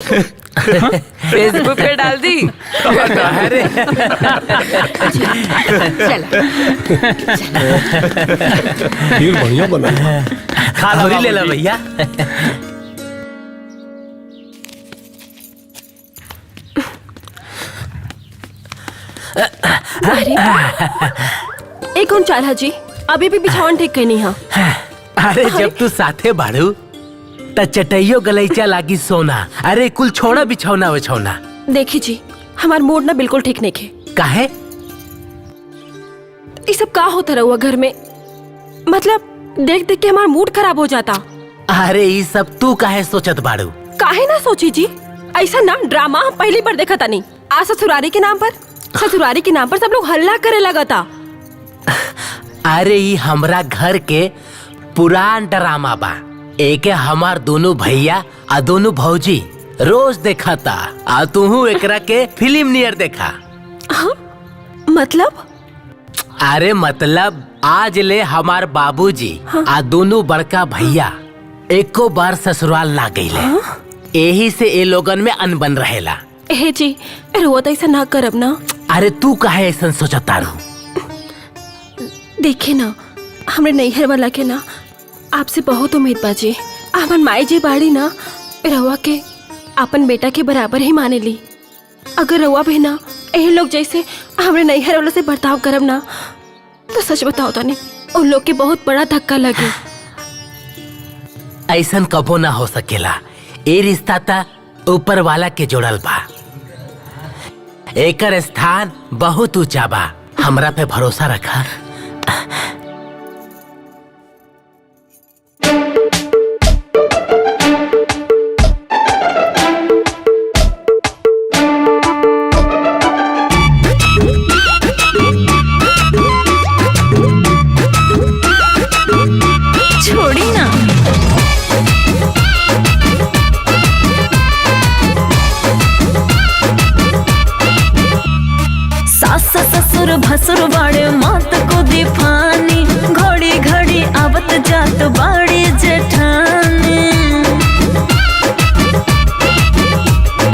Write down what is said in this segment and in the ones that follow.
Facebook पे डाल दी। अरे खीर बढ़िया बना है। खा ले ला भैया। एक कौन चाल जी अभी भी बिछावन ठीक कहीं नहीं। अरे जब तू साथे बाड़ू त चटइयो गलैचा लागी सोना। अरे कुल छोड़ा बिछौना बिछौना। देखी जी हमार मूड ना बिल्कुल ठीक नहीं है। काहे? ये सब का होता रहुआ घर में, मतलब देख देख के हमार मूड खराब हो जाता। अरे ये सब तू काहे सोचत बाड़ू? काहे ना सोची जी, ऐसा ना ड्रामा हम पहली बार देखा था नहीं। आज ससुरारी के नाम पर सब लोग हल्ला करे लगा था। अरे ये हमरा घर के पुरान ड्रामा बा। एके हमार दोनों भैया आ दोनों भौजी रोज देखा था। आ तू एकरा के फिल्म नियर देखा। हाँ? मतलब? अरे मतलब आज ले हमार बाबूजी आ दोनों बड़का भैया एको बार ससुराल ना गईले। यही से ए लोगन में अनबन रहेला। हे जी रोत ऐसा ना करब ना। अरे तू काहे ऐसा सोचता रू? देखिए ना हमरे नैहर वाला के ना आपसे बहुत उम्मीद बाजी। हमन माई जी बाड़ी ना रवा के अपन बेटा के बराबर ही माने ली। अगर रवा भी ना यही लोग जैसे हमरे नैहर वाला से बर्ताव करब ना तो सच बताओ तो नहीं उन लोग के बहुत बड़ा धक्का लगे। ऐसा कबो ना हो सकेला। ए रिश्ता ता ऊपर वाला के जोड़ल बा। एकर स्थान बहुत ऊंचा बा। हमरा पे भरोसा रखा। छोड़ी ना। सास ससुर भसुर बाड़े मात को दीफानी। घड़ी घड़ी आवत जात बाड़ी जेठानी।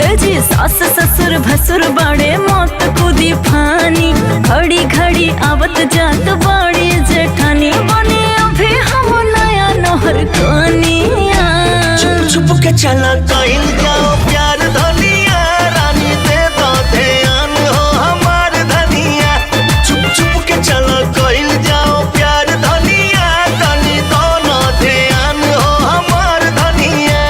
ए जी सास ससुर भसुर बाड़े मात को दीफानी। घड़ी घड़ी आवत जात बाड़ी जेठानी। बने अभी हम नया नहर कनिया। छुप छुप के चला कइल जाओ प्यार धनिया। रानी दे दो ध्यान हो हमार धनिया। छुप छुप के चला कइल जाओ प्यार धनिया। तनी दोनों ध्यान हो हमार धनिया।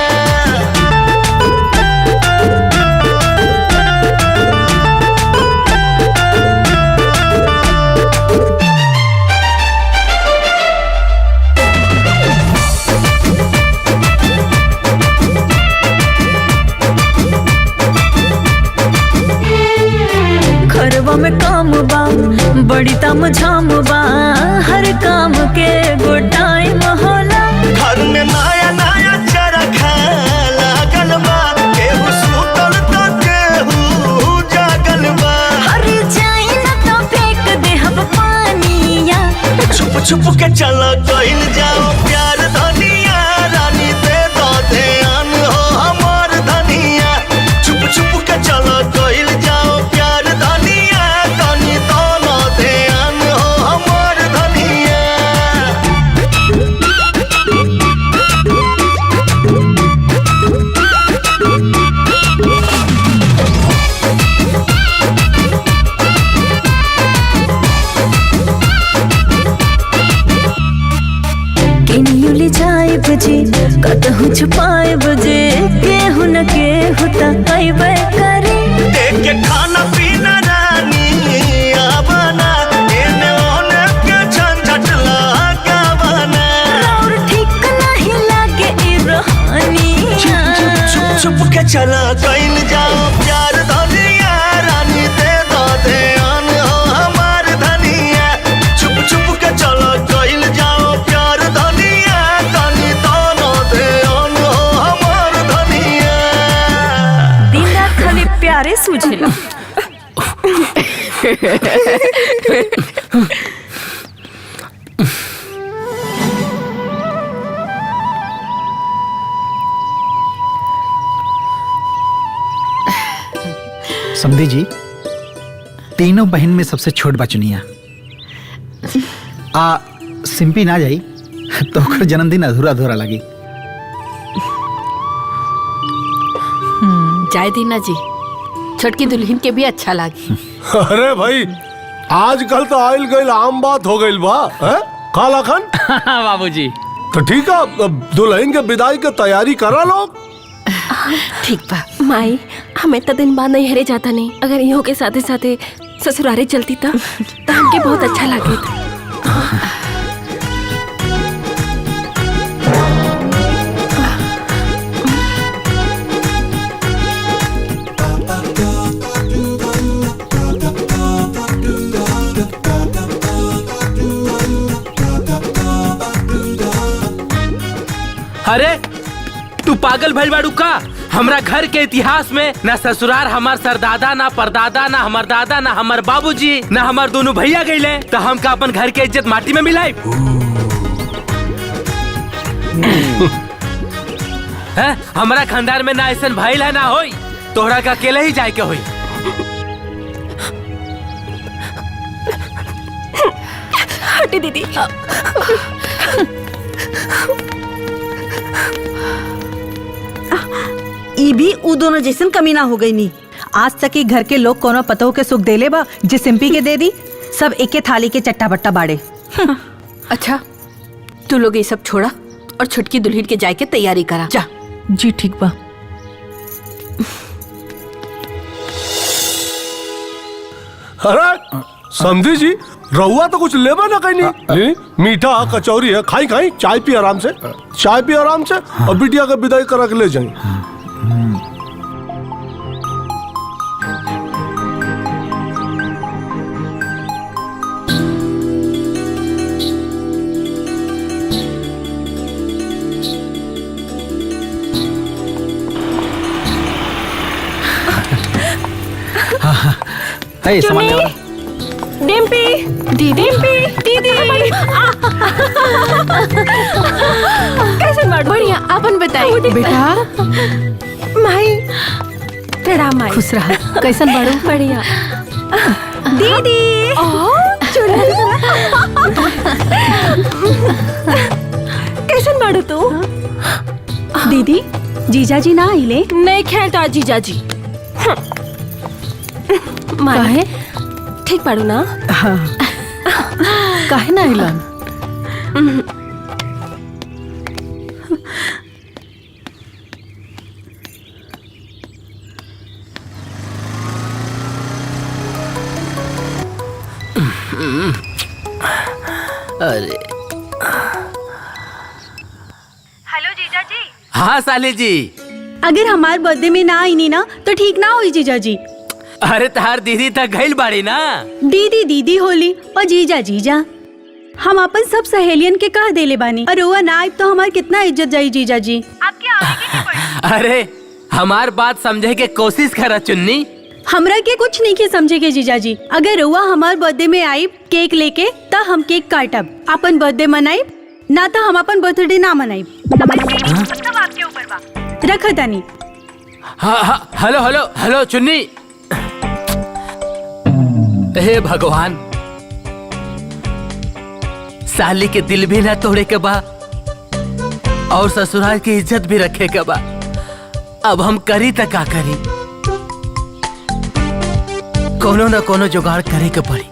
घरवा में काम बा बड़ी ताम झाम बा। हर काम के गो टाइम होला। घर में नया नया चरखा लागल बा। केहू सुतल तो केहू जागल बा। हरी जाई न तो फेंक देहब पानिया। छुप छुप के चला कइल जाओ प्यार धनिया। रानी दे दो ध्यान हो हमार धनिया। छुप छुप के चला कइल जाओ प्यार धनिया। तनी दोनों ध्यान हो हमार धनिया। किनियो ले जाए बजे कतहु छुपाए बजे। केहू न केहू त कइबे करे। देख के खाना पीना रानी आवाना। एने ओने के झंझट लगावाना। और ठीक नहीं लागे ई रोहानिया। छुप छुप के चला कइल जाओ प्यार धनिया। रानी दे दो ध्यान हो हमार धनिया। छुप छुप के चला कइल जाओ प्यार धनिया। तनी दोनों ध्यान हो हमार धनिया। दिन रात खाली प्यारे सूझेला। समझी जी, तीनों बहन में सबसे छोट बचनिया सिंपी ना जाई तो ओकर जन्मदिन अधूरा अधूरा लगी। जाय दीना जी, छोटकी दुल्हन के भी अच्छा लगी। अरे भाई आजकल तो आयल गईल आम बात हो गईल बा, हैं? का लखन? बाबूजी तो ठीक है, अब दुल्हन के विदाई के तैयारी करा लोग। ठीक बा। माई हम इतना दिन बाद नहीं हरे जाता नहीं, अगर इहो के साथे साथे ससुरारे चलती तो हमके बहुत अच्छा लगे। अरे तू पागल भइल बाड़ू का? हमरा घर के इतिहास में ना ससुरार हमार सरदादा, ना परदादा, ना हमार दादा, ना हमार बाबूजी, ना हमार दोनों भैया गईले, तो हम का अपन घर के इज्जत माटी में मिलाई? हमारा खानदान में ना ऐसन भइल है ना होई, तोहरा का अकेले ही जाए के होई। हटी दीदी। ई भी उ दोनों जैसन कमीना हो गई नी। आज तक ही घर के लोग कोनो पतों के सुख देले बा जे सिंपी के दे दी, सब एके थाली के चट्टा बट्टा बाड़े। अच्छा तू लोग ये सब छोड़ा और छोटकी दुल्हन के जाए के तैयारी करा जा। जी ठीक बा। अरे समझी जी, रहुआ तो कुछ लेबा ना कहीं नहीं। मीठा कचौरी है, खाई खाई, चाय पी आराम से, चाय पी आराम से, और बिटिया का विदाई करा के ले जाए। डिम्पी दीदी, दीदी कैसे बात? बढ़िया, अपन बताई बेटा। माई प्रणाम माई। खुश रहा। कैसन बाड़ू? बढ़िया। दीदी कैसन बाड़ू तू? दीदी जीजाजी ना आइले? नहीं खेलता जीजाजी। माई ठीक बाड़ू ना? काहे ना आइलन? अरे हेलो जीजाजी। हाँ साली जी। अगर हमारे बर्थडे में ना आई नी ना तो ठीक ना हुई जीजाजी। अरे तार दीदी तक गईल बाड़ी ना। दीदी दीदी होली और जीजा जीजा, हम अपन सब सहेलियन के कह देले बानी, और वो ना आइब तो हमार कितना इज्जत जाई जीजा जी। आपके आगे की पड़ी। अरे हमार बात समझे के कोशिश करा चुन्नी। हमरा के कुछ नहीं के समझे के जीजा जी। अगर रुआ हमार बर्थडे में आइब केक लेके तो हम केक काटब, अपन बर्थडे मनाइब, ना तो हम अपन बर्थडे ना मनाइब। सब आपके ऊपर बा। रखा तानी। हाँ हेलो हेलो हेलो चुन्नी। हे भगवान, साली के दिल भी ना तोड़े के बा और ससुराल की इज्जत भी रखे के बा। अब हम करी त का करी, कोनो न कोनो जुगाड़ करे के पड़ी।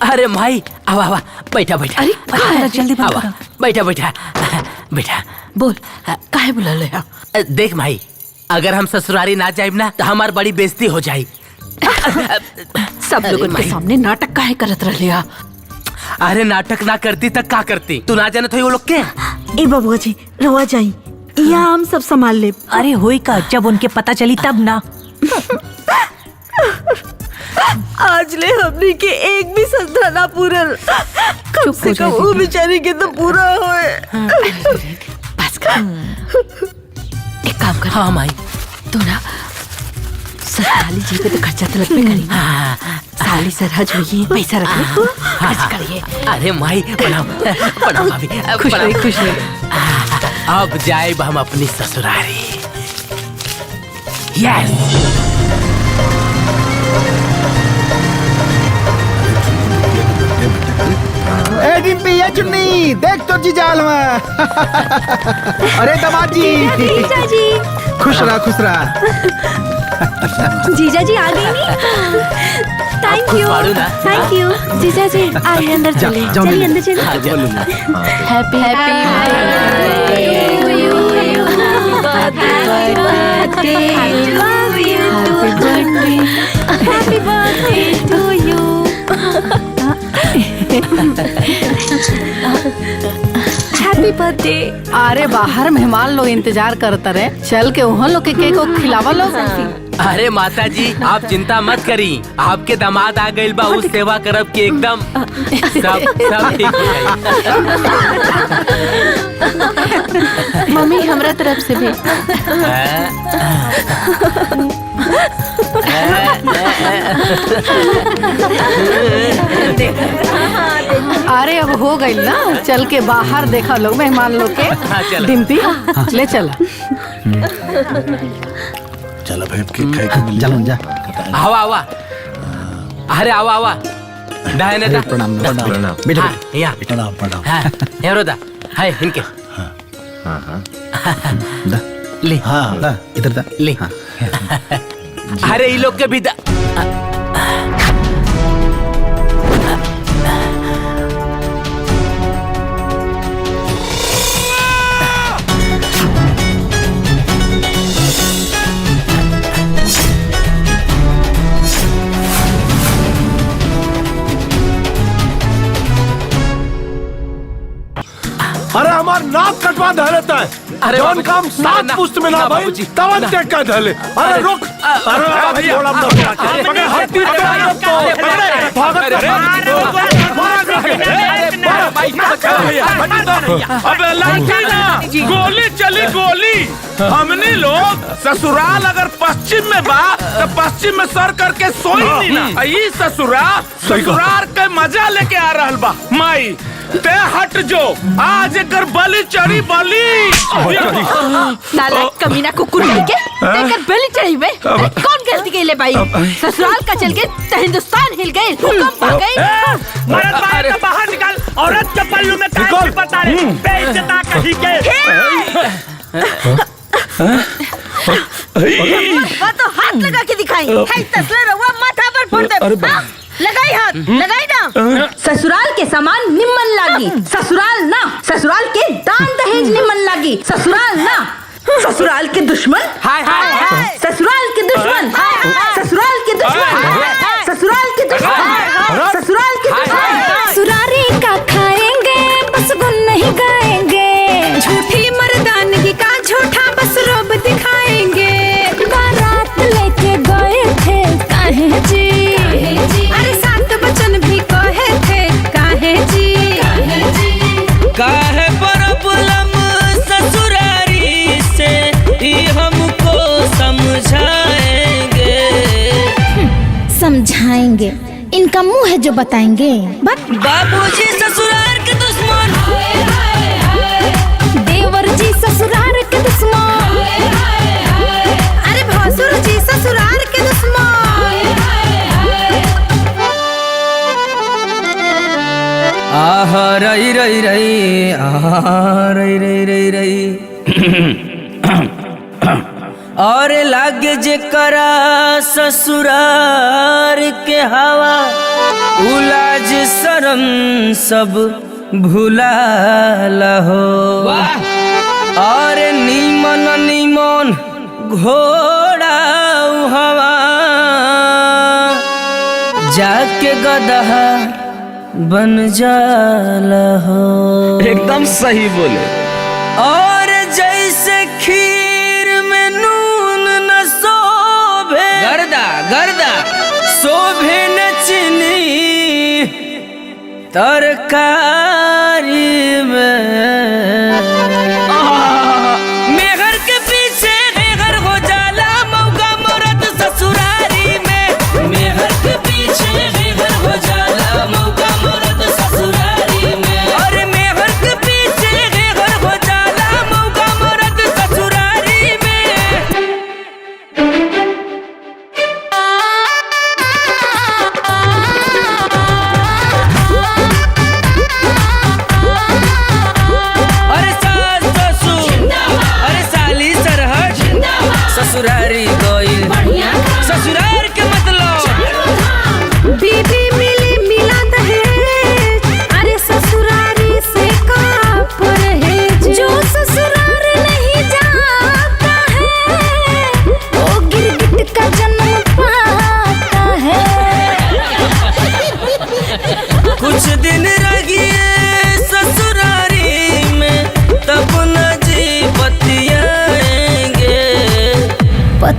अरे माई आवा आवा, बैठा बैठा। अरे जल्दी आवा, बैठा बैठा बैठा। बोल काहे बुला ले? देख माई, अगर हम ससुरारी ना जाइब ना तो हमार बड़ी बेइज्जती हो जाई। सब लोगन के सामने नाटक काहे करत रहलिया? अरे नाटक ना करती तक का करती? तू ना जाने तो वो लोग के। ए बबुआ जी रवा जाई, यहाँ हम सब संभाल ले। अरे होई का, जब उनके पता चली तब ना। आज ले हमने के एक भी संतरा ना पूरल, कम से कम वो बेचारी के तो पूरा होए। बस कर। एक काम कर। हाँ माई। तू ना सरहाली जी पे तो खर्चा तो लगते करी। साली सरहज हुई पैसा रखिए खर्च करिए। अरे माई प्रणाम प्रणाम भाभी। खुश रही खुश रही। अब जाए हम अपनी ससुरारी। यस। ए डिम्पी ये चुन्नी देख तो जीजा हलवा। अरे दामाद जी जीजा जी खुश रहा खुश रहा। जीजा जी आ गई नी। थैंक यू पाड़ू ना। थैंक यू जीजा जी आइए अंदर चले जाओ, चलिए अंदर चलिए। Happy happy birthday to you. Happy birthday. अरे बाहर मेहमान लोग इंतजार करते रहे, चल के वहाँ लोग के केक को खिलावा लोग। अरे माता जी आप चिंता मत करी, आपके दामाद आ गइल बा उस सेवा करब के एकदम सब ठीक हो जाई। मम्मी हमरा तरफ से भी। अरे अब हो गई ना, चल के बाहर देखा लोग मेहमान लोग के। चलो। डिम्पी ले चला। चलो भाई केक खाए के मिल चलो जा। आवा आवा। अरे आवा आवा। दाहिने दा। प्रणाम बेटा हाँ, यहाँ। प्रणाम। हाँ, यहाँ रोदा। हाय इनके। दा ले। हाँ दा इधर दा ले। हाँ। अरे ये लोग के भी दा। अरे हमार नाक कटवा दे लेता है। अरे जौन बाबूजी, काम सात ना, पुस्त में ना ना भाई बाबूजी, तवन ना। टेक का धले। अरे रुक। अरे भैया, थोड़ा मत अरे, पकड़ हड्डी अरे, पकड़ अरे, तो अरे, पकड़े अरे, भागत अरे, अबे लाठी ना गोली चली गोली। हमने लोग ससुराल अगर पश्चिम में बा तो पश्चिम में सर करके सोई नहीं ना। ई ससुराल के मजा लेके आ रहल बा। माई ते हट जो आज एकर बलि चढ़ी बलि। नालायक कमीना कुकुर लेके देकर बेली चढ़ी बे। अरे कौन गलती के ले भाई? ससुराल का चल के तो हिंदुस्तान हिल गए, भूकंप आ गए। मर्द बाहर तो बाहर निकाल, औरत के पल्लू में काहे बता रहे बेइज्जता कहीं के। वो तो हाथ लगा के दिखाई है। तसला रहुआ माथा पर फोड़ दे। लगाई हाथ लगाई ना। ससुराल के सामान निम्मन लागी, ससुराल ना। ससुराल के दान दहेज निम्मन लागी, ससुराल ना। ससुराल के दुश्मन, हाय हाय हाय। ससुराल के दुश्मन, ससुराल के दुश्मन, ससुराल के दुश्मन, ससुराल के दुश्मन। सुरारी का खाएंगे बस गुन नहीं गाएंगे। झूठी मर्दानगी का झूठा बस रोब दिखाएंगे। बारात लेके गए थे काहे जी? अरे सात बचन भी कहे थे काहे जी? काहे प्रॉब्लम ससुरारी से ही हमको समझाएंगे। समझाएंगे इनका मुंह है जो बताएंगे। बाबूजी ससुराल के दुश्मन, देवर जी ससुराल के दुश्मन। अरे भासुर जी ससुराल के दुश्मन। आह रई रई रई, आह रई रई रई रई। और लागे जे करा ससुरार के हवा, उलाज शरम सब भुला लहो। और नीमन नीमन घोड़ा हवा, जाके गदहा बन जाला हो। एकदम सही बोले। और जैसे खीर में नून न शोभे, गर्दा गर्दा शोभे न चीनी तरकारी में।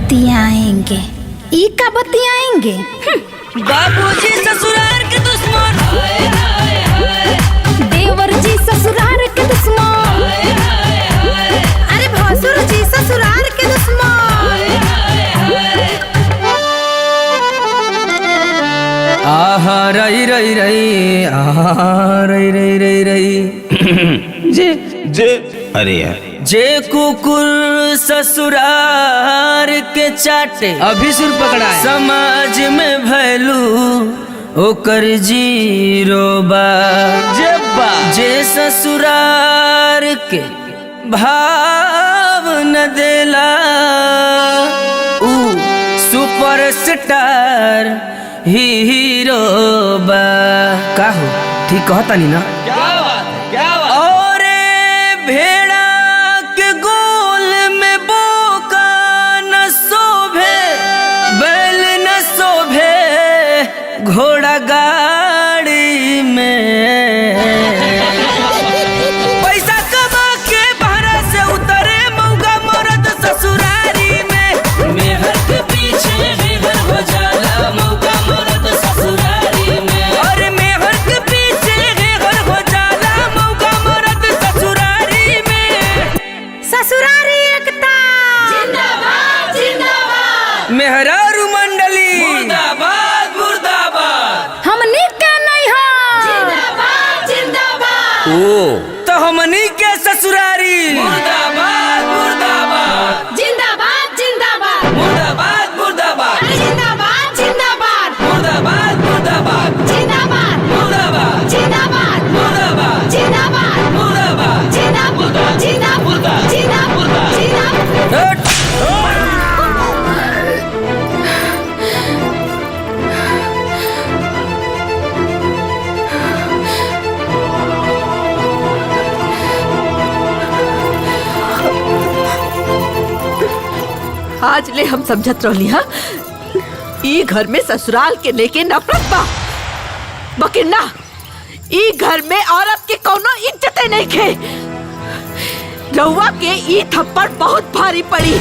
बतियाएंगे। ई का बतियाएंगे? बाबूजी ससुराल के दुश्मन, देवर जी ससुराल के दुश्मन, अरे भसुर जी ससुराल के दुश्मन। आहा रई रई रई, आहा रई रई रई रई। जे जे अरे यार जे कुकुर ससुराल के चाटे, अभी सुर पकड़ा है। समाज में भैलू ओकर जीरो बा, जे ससुराल के भाव न देला ऊ सुपरस्टार हीरो बा। का हो ठीक कहता नहीं ना? क्या बात है, क्या बात। और भेड़ा के गोल में बोका न शोभे, बैल न शोभे घोड़ा गाड़ी में। पैसा कमा के बहरा से उतरे मौका मरद ससुरारी में। मेहर के पीछे मेहर हो जाला मौका मरद ससुरारी में। और मेहर के पीछे मेहर हो जाला मौका मरद ससुरारी में। ससुरारी एकता जिंदाबाद जिंदाबाद। मेहरारू मंडली मुर्दाबाद मुर्दाबाद। हमनी के नहीं हो जिंदाबाद जिंदाबाद। ओ तो हमनी के ससुरारी मुर्दाबाद मुर्दाबाद। जिंदाबाद जिंदाबाद मुर्दाबाद मुर्दाबाद। जिंदाबाद जिंदाबाद मुर्दाबाद मुर्दाबाद। जिंदाबाद मुर्दाबाद जिंदाबाद मुर्दाबाद। जिंदाबाद मुर्दाबाद जिंदाबाद जिंदाबाद जिंदाबाद जिंदाबाद। आज ले हम समझत रहली हा ई घर में ससुराल के लेके नफरत बा, बकिर ना ई घर में औरत के कोनो इज्जत नहीं खे। रउआ के ई थप्पड़ बहुत भारी पड़ी।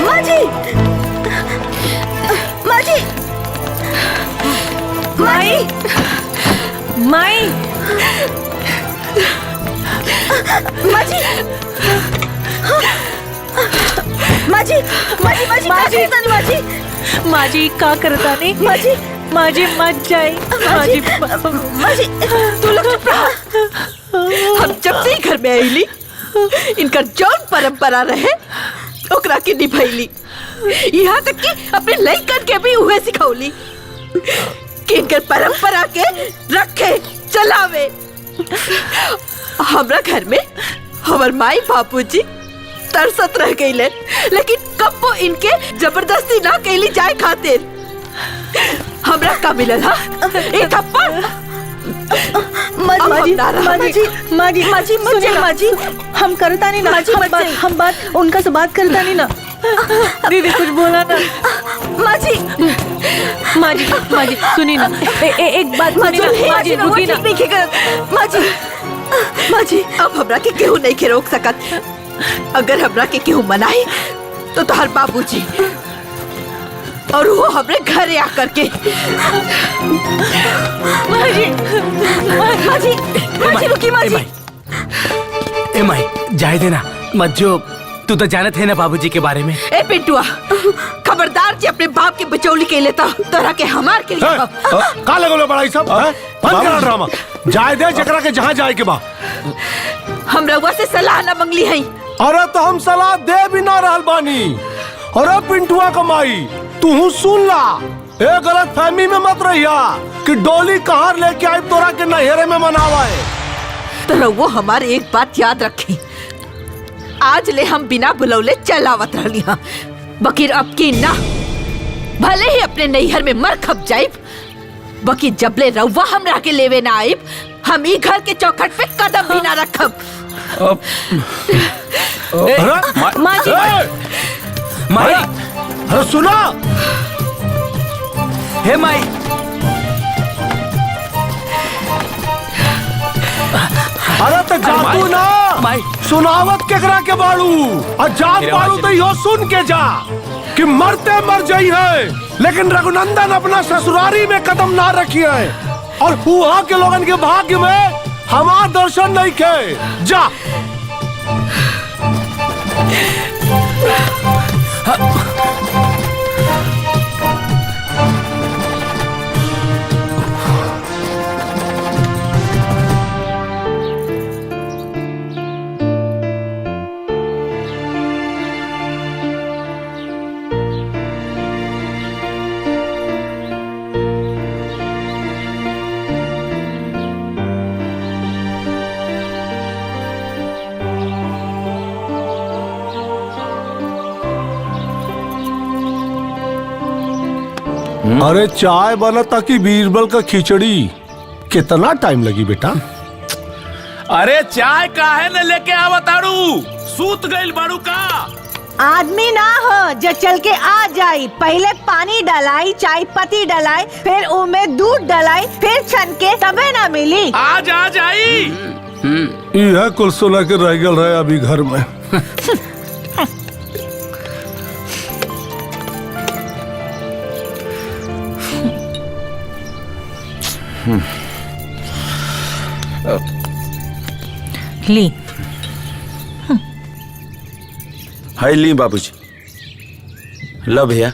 माँ जी माँ जी माई माई माँ जी माँ जी माँ जी माँ जी माँ जी माँ जी माँ जी का करता नहीं? माँ जी माँ जी मत जाए। माँ जी माँ जी तू लोग चुप रहा। हम जब से ही घर में आईली इनका जौन परंपरा रहे ओकरा के निभैली, यहाँ तक कि अपने लइकन के भी उहे सिखौली कि इनकर परंपरा के रखे चलावे। हमरा घर में हमर माई बापूजी तरसत रह गईले, लेकिन कब्बो इनके जबरदस्ती ना कैली जाए खातिर। हमरा का मिलल हा एक थप्पड़। माँ जी माँ जी हम करता नहीं ना। हम बात उनका से बात करता नहीं ना। दीदी कुछ बोला ना। माँ जी सुनी ना। एक बात सुनी ना। माँ जी रुकी ना। माँ जी अब हमरा के केहू नहीं के रोक सकत। अगर हमरा के केहू मनाई तो तोहर बाबूजी और वो हमरे घरे आकर के। माँ जी रुकी माँ जी। ए माई जाए देना मत जो, तू तो जानत है ना बाबूजी के बारे में। ए पिंटुआ खबरदार जी अपने बाप के बचौली के लेता तोरा के हमार के लिए। का लगोले बड़ाई सब बंद करा ड्रामा। जाए दे जकरा के जहाँ जाए के बा। हम रउआ से सलाह न मंगली है। अरे तो हम सलाह दे भी ना रहल बानी। अरे पिंटुआ कमाई तू सुन ला, ए गलत फहमी में मत रहिया कि डोली कहाँ लेके आई तोरा के नहेरे में मनावा है। तो रउआ हमारे एक बात याद रखी, आज ले हम बिना बुलौले चलावत रहली हाँ, बकीर अब की ना। भले ही अपने नैहर में मर खप जाइब, बकी जबले रउआ हमरा के लेवे ना आइब, हम ई घर के चौखट पे कदम भी ना रखब। माँ जी माई अरे सुना। हे माई अरे तो जातू ना सुनावत केकरा के बाड़ू और जात बाड़ू तो यो सुन के जा कि मरते मर जाई है, लेकिन रघुनंदन अपना ससुरारी में कदम ना रखी है और वहाँ के लोगन के भाग्य में हमारा दर्शन नहीं के जा। अरे चाय बना ताकि बीरबल का खिचड़ी कितना टाइम लगी बेटा? अरे चाय काहे न लेके आवताड़ू, सूत गइल बाड़ू का? आदमी ना हो जो चल के आ जाई, पहले पानी डलाई, चाय पत्ती डलाई, फिर उमे दूध डलाई, फिर छन के तबे ना मिली। आज आ जाई। यह कुल सुना के रह गल रहे अभी घर में। ली हाय ली बाबूजी, लो भैया।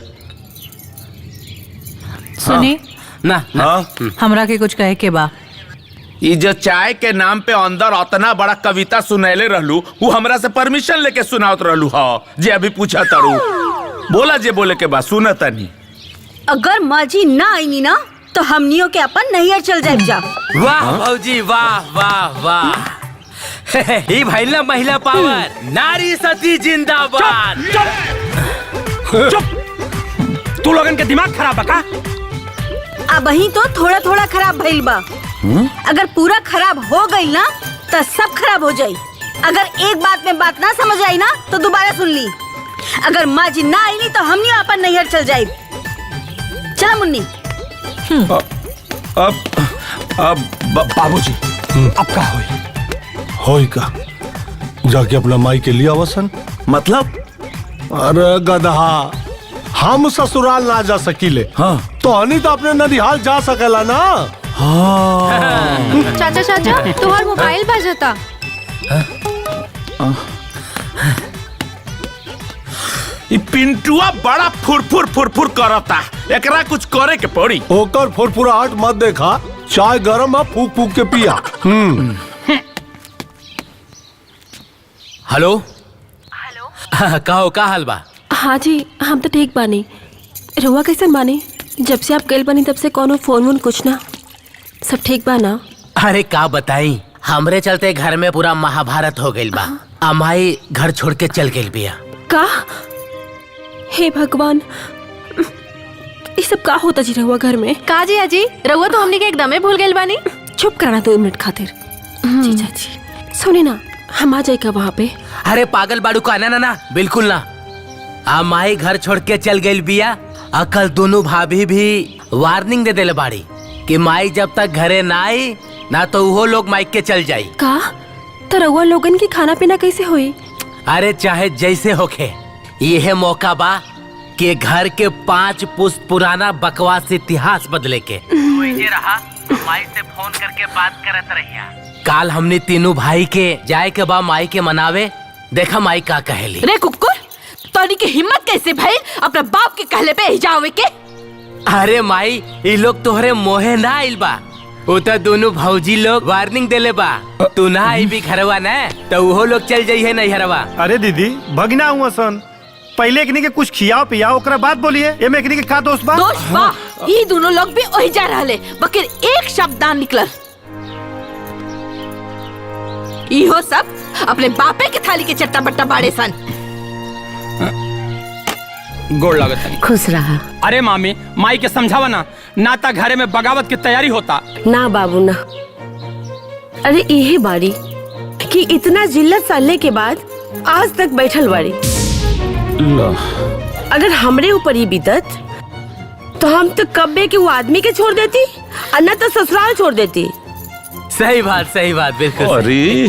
सुनी ना हाँ हमरा के कुछ कहे के बा। ये जो चाय के नाम पे अंदर उतना बड़ा कविता सुनैले रहलू, वो हमरा से परमिशन लेके सुनावत रहलू। हाँ जे अभी पूछा तारू, बोला जे बोले के बाद सुनता नहीं। अगर माजी ना आई ना तो हमनियों के अपन नैहर चल जाए जा। वाह भौजी वाह वाह वाह। ही भाई ना महिला पावर, नारी सती जिंदाबाद। चुप, तू लोगन के दिमाग खराब बका? अब ही तो थोड़ा थोड़ा खराब भइल बा। अगर पूरा खराब हो गई ना तो सब खराब हो जाई। अगर एक बात में बात ना समझ आई ना तो दोबारा सुन ली। अगर माँ जी ना आई नहीं तो हम नहीं अपन नैहर चल जाए। चला मुन्नी। अब बाबूजी अब का होई का जाके अपना माई के लिया वसन। मतलब? अरे गधा, हम ससुराल ना जा सकीले, हाँ तो हनी तो अपने ननिहाल जा सकेला ना। हाँ चाचा चाचा तुम्हार मोबाइल बजता। ये पिंटुआ बड़ा फुरफुर फुरफुर करता, एकरा कुछ करे के पड़ी। ओकर फुरफुराहट मत देखा, चाय गरम है, फूक फूक के पिया। हेलो कहो का हाल बा? हाँ जी हम तो ठीक बानी। रहुआ कैसे बानी? जब से आप गइल बानी तब से कोनो फोन वोन कुछ ना, सब ठीक बा ना? अरे का बताई, हमरे चलते घर में पूरा महाभारत हो गइल बा। अमाई घर छोड़ के चल गइल बिया। का? हे भगवान, ये सब का होता जी रहुआ घर में? का जी अजी रहुआ तो हमने के एकदमे भूल गइल बानी। चुप कराना 2 मिनट खातिर। जीजा जी सुने ना, हम आ जाएगा वहाँ पे। अरे पागल बाड़ू का? ना ना ना बिल्कुल ना। अमाई घर छोड़ के चल गइल बिया। अकल दोनों भाभी भी वार्निंग दे देले बाड़ी कि माई जब तक घरे ना आई ना तो वो लोग माइक के चल जाई। का? तो रहुआ लोगन की खाना पीना कैसे हुई? अरे चाहे जैसे होखे, यह मौका बा कि घर के 5 पुश्त पुराना बकवास इतिहास बदले के। रहा माई से फोन करके बात करत रहिया। काल हमने तीनों भाई के जाए के बा माई के मनावे, देखा माई का कहेली। रे कुकुर, तोरी की हिम्मत कैसे भाई अपने बाप के कहले पे ही जावे के? अरे माई, ये लोग तोहरे मोहे ना आइल बा, वो तो दोनों भौजी लोग वार्निंग देले बा। तू ना आई भी घरवा ना तो वो लोग चल जाइए नैहरवा। अरे दीदी भगना हुआ सन, पहले एकनी के कुछ खियाओ पियाओ ओकरा बाद बोलिए। एमे एकनी के का दोस्त बा? दोस्त बा, ये दोनों लोग भी वही जा रहले, बकर एक शब्द ना निकलल। इहो सब अपने बापे के थाली के चट्टा बट्टा बाड़े सन। गोड़ लागत है। खुश रहा। अरे मामी, माई के समझावा ना, नाता घरे में बगावत की तैयारी होता। ना बाबू ना, अरे यही बाड़ी कि इतना जिल्लत सालने के बाद आज तक बैठल बाड़ी। अगर हमरे ऊपर ही बीतत तो हम तो कब्बे के वो आदमी के छोड़ देती और न तो ससुराल छोड़ देती। सही बात बिल्कुल अरे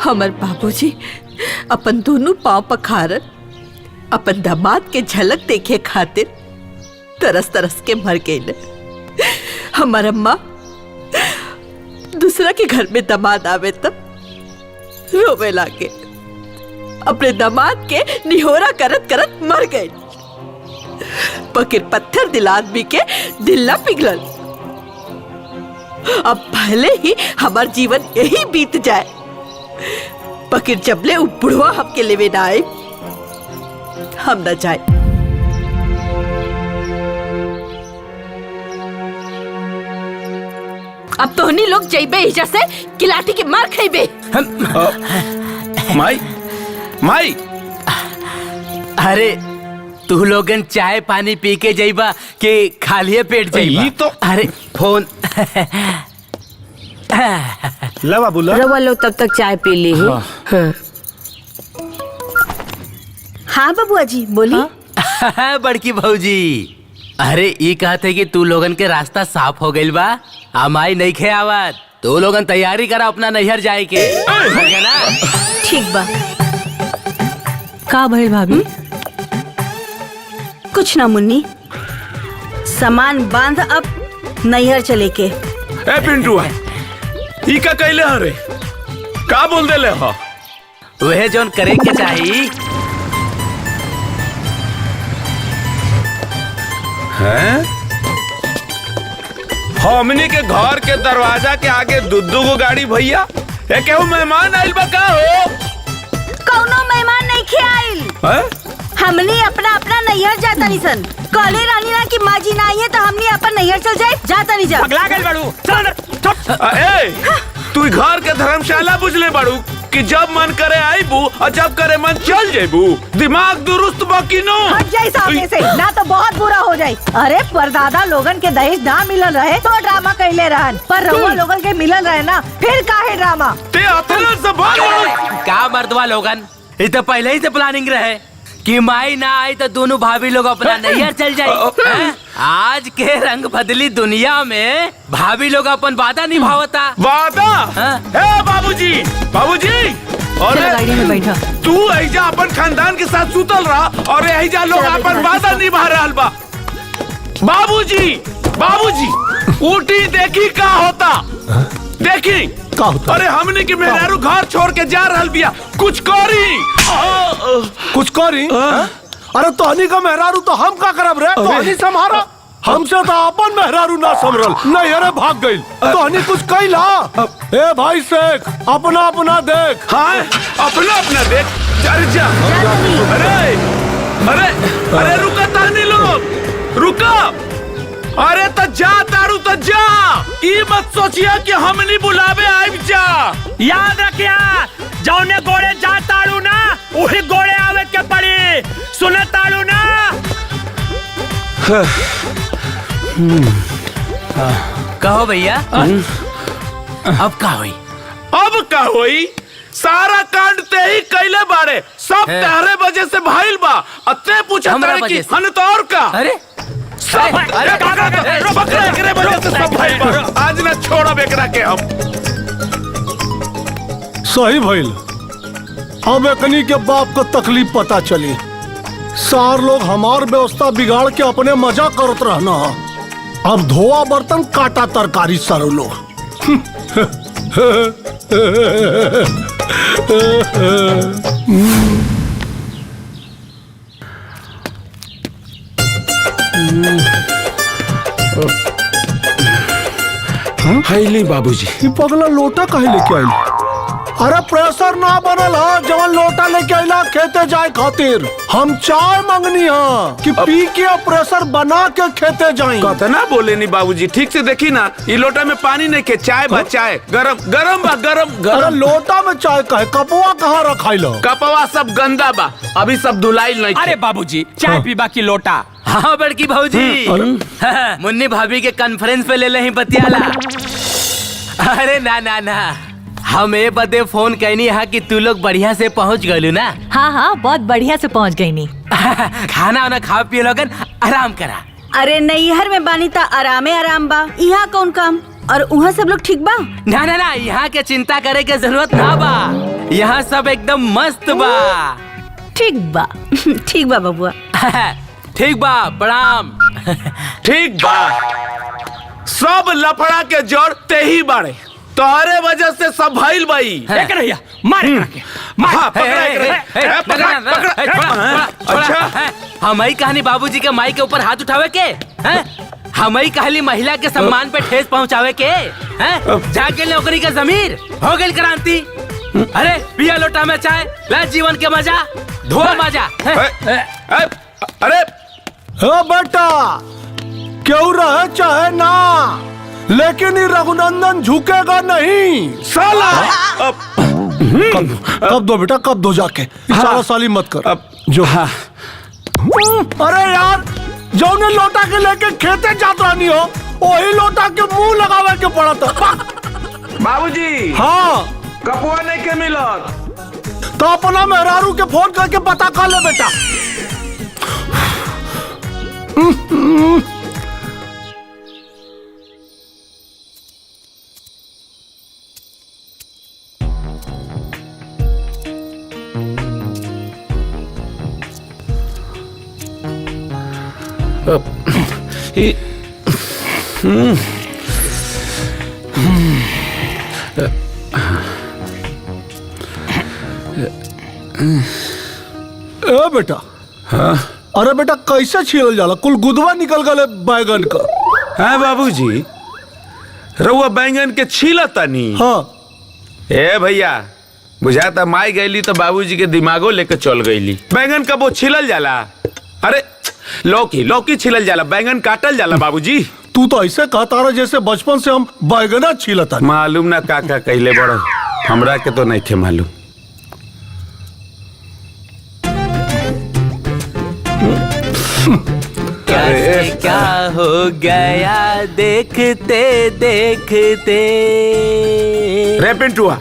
हमर बाबूजी अपन दोनों पाँव पखारन अपन दामाद के झलक देखे खातिर तरस तरस के मर गई। हमार अम्मा दूसरा के घर में दामाद आवे तब रोवे लागे, अपने दामाद के निहोरा करत करत मर गए। पकिर पत्थर दिल आदमी के दिल न पिघलल। अब भले ही हमार जीवन यही बीत जाए, पकिर जबले उ बुढ़वा हमके लेवे ना आए हम न जाए। अब तो हनी लोग जइबे इजा से कि लाठी के मार खाइबे। माई माई अरे तू लोगन चाय पानी पी के जाइबा कि खालिए पेट जाइबा? तो अरे फोन ले बाबू ले। रवा लोग तब तक चाय पी ली। हाँ बबुआ जी बोली। बड़की भौजी, अरे ये कहते कि तू लोगन के रास्ता साफ हो गइल बा, हमारी नहीं खे आवत। तू लोगन तैयारी करा अपना नैहर जाए के, ना? ठीक बा। का भइल भाभी? कुछ ना मुन्नी, सामान बांध अब नैहर चले के। ए पिंटू ई का कहले हरे का बोल देले हो? वह जोन करे के चाहिए। हैं? हमनी के घर के दरवाजा के आगे दुद्दू को गाड़ी भैया ए केहू मेहमान आइल बा का हो? कौनो मेहमान नहीं खे आइल। हमनी अपना अपना नैहर जाता नहीं सन। कहले रानी ना कि माँ जी ना आई है तो हमनी अपन नैहर चल जाए। जाता नहीं जा। पगला गइल बाड़ू। चल ए तू घर के धर्मशाला बुझले बाड़ू कि जब मन करे आईबू और जब करे मन चल जेबू। दिमाग दुरुस्त बाकी नो। हट जाए सामने से, ना तो बहुत बुरा हो जाए। अरे परदादा लोगन के दहेज ना मिलल रहे तो ड्रामा कैले रहन, पर रउआ लोगन के मिलल रहे ना, फिर काहे ड्रामा? ते अतला जबान का मर्दवा लोगन, ये तो पहले ही से प्लानिंग रहे कि माई ना आई तो दोनों भाभी लोग अपना नैहर चल जाए। आज के रंग बदली दुनिया में भाभी लोग अपन वादा निभावता। वादा? हे बाबूजी, बाबूजी, और गाड़ी में बैठा। तू ऐजा अपन खानदान के साथ सुतल रहा और ऐजा लोग अपन वादा निभा रहल बा। बाबूजी, बाबूजी, उठी देखी का होता, देखी का होता? अरे हमने के मेहरारू घर छोड़ के जा रहल बिया, कुछ करी। कुछ करी? अरे तोहनी का मेहरारू तो हम का करब रे? तोहनी संभारा, हमसे तो अपन मेहरारू ना संभरल, नहीं अरे भाग गइल। तोहनी कुछ कइला? ए भाई शेख, अपना अपना देख। हाँ अपना अपना देख। अरे जा, अरे अरे अरे रुका तानी लोग, रुका। अरे तो जा तारू तो जा, ई मत सोचिया कि हमनी बुलावे आइब जा। याद रखिया, जौने गोड़े जा ताड़ू ना वही गोड़े आवे के पड़ी। सुने ताड़ू ना? कहो भैया, अब का हुई? अब का होई? सारा कांड ते ही कैले बारे, सब तेरे वजह से भाईल बा। अते पूछा तारे कि हन तो और का? अरे सब अरे बकरा एकरे वजह से सब भाईल बा। आज ना छोड़ा बेकरा के हम। सही भइल, अब एकनी के बाप को तकलीफ पता चली। सार लोग हमार व्यवस्था बिगाड़ के अपने मजा करत रहना। अब धोआ बर्तन काटा तरकारी सारो लोग। हाइली बाबूजी, ये पगला लोटा काहे लेके आइल? अरे प्रेशर ना बनल है जवन लोटा लेके आइला खेते जाए खातिर। हम चाय मंगनी है कि पी के प्रेशर बना के खेते जाए। कतना बोले नी बाबूजी, ठीक से देखी ना, ये लोटा में पानी नहीं के चाय बा, चाय गरम गरम बा, गरम अरे गरम। लोटा में चाय काहे? कपवा कहाँ रखाइल? कपवा सब गंदा बा, अभी सब धुलाई नहीं। अरे बाबूजी, चाय पीबा की लोटा। हाँ बड़की भौजी, मुन्नी भाभी के कॉन्फ्रेंस पे ले ले ही बतियाला। अरे ना ना ना, हम ए बदे फोन कहनी है कि तू लोग बढ़िया से पहुंच गलू ना। हाँ हाँ, बहुत बढ़िया से पहुंच गई नी। खाना वाना खा पिए लोगन आराम करा। अरे नैहर में बानी ता आरामे आराम बा, यहाँ कौन काम? और वहाँ सब लोग ठीक बा? ना ना ना, यहाँ के चिंता करे के जरूरत ना बा। यहाँ सब एकदम मस्त बा। ठीक बा ठीक बा बबुआ। ठीक बा, प्रणाम। ठीक बा। सब लफड़ा के जड़ ते ही बाड़े, तोहरे वजह से सब भइल बाई। एक रहिया मार के हाँ, अच्छा हमारी कहानी बाबूजी के माई के ऊपर हाथ उठावे के हैं? हमारी कहानी महिला के सम्मान पे ठेस पहुंचावे के हैं? जाके नौकरी का जमीर हो गई क्रांति। अरे पिया लोटा में चाय, ला जीवन के मजा, धुआ मजा। अरे बेटा, क्यों रहे चाहे ना, लेकिन ये रघुनंदन झुकेगा नहीं साला। कब दो बेटा, कब दो जाके, साला साली मत कर। जो अरे यार, जो ने लोटा के लेके खेते जात रानी हो, वही लोटा के मुंह लगावे के पड़ा था। बाबूजी हाँ, कपुआ नहीं के मिलत तो अपना मेहरारू के फोन करके पता कर ले बेटा। बेटा हाँ? अरे बेटा कैसे छीलल जाला, कुल गुदवा निकल गए बैगन का। हाँ बाबूजी, रउआ बैंगन के छीलतानी। हाँ ए भैया, बुझाता माई गईली तो बाबूजी के दिमागो लेके चल गईली। बैंगन कब वो छीलल जाला? अरे लौकी छीलल जाला, बैंगन काटल जाला बाबूजी। तू तो ऐसे कहता रहा जैसे बचपन से हम बैगना छीलता। मालूम ना काका कहले बड़ो, हमरा के तो नहीं थे मालूम। कैसे क्या हो गया देखते देखते। रे पिंटुआ,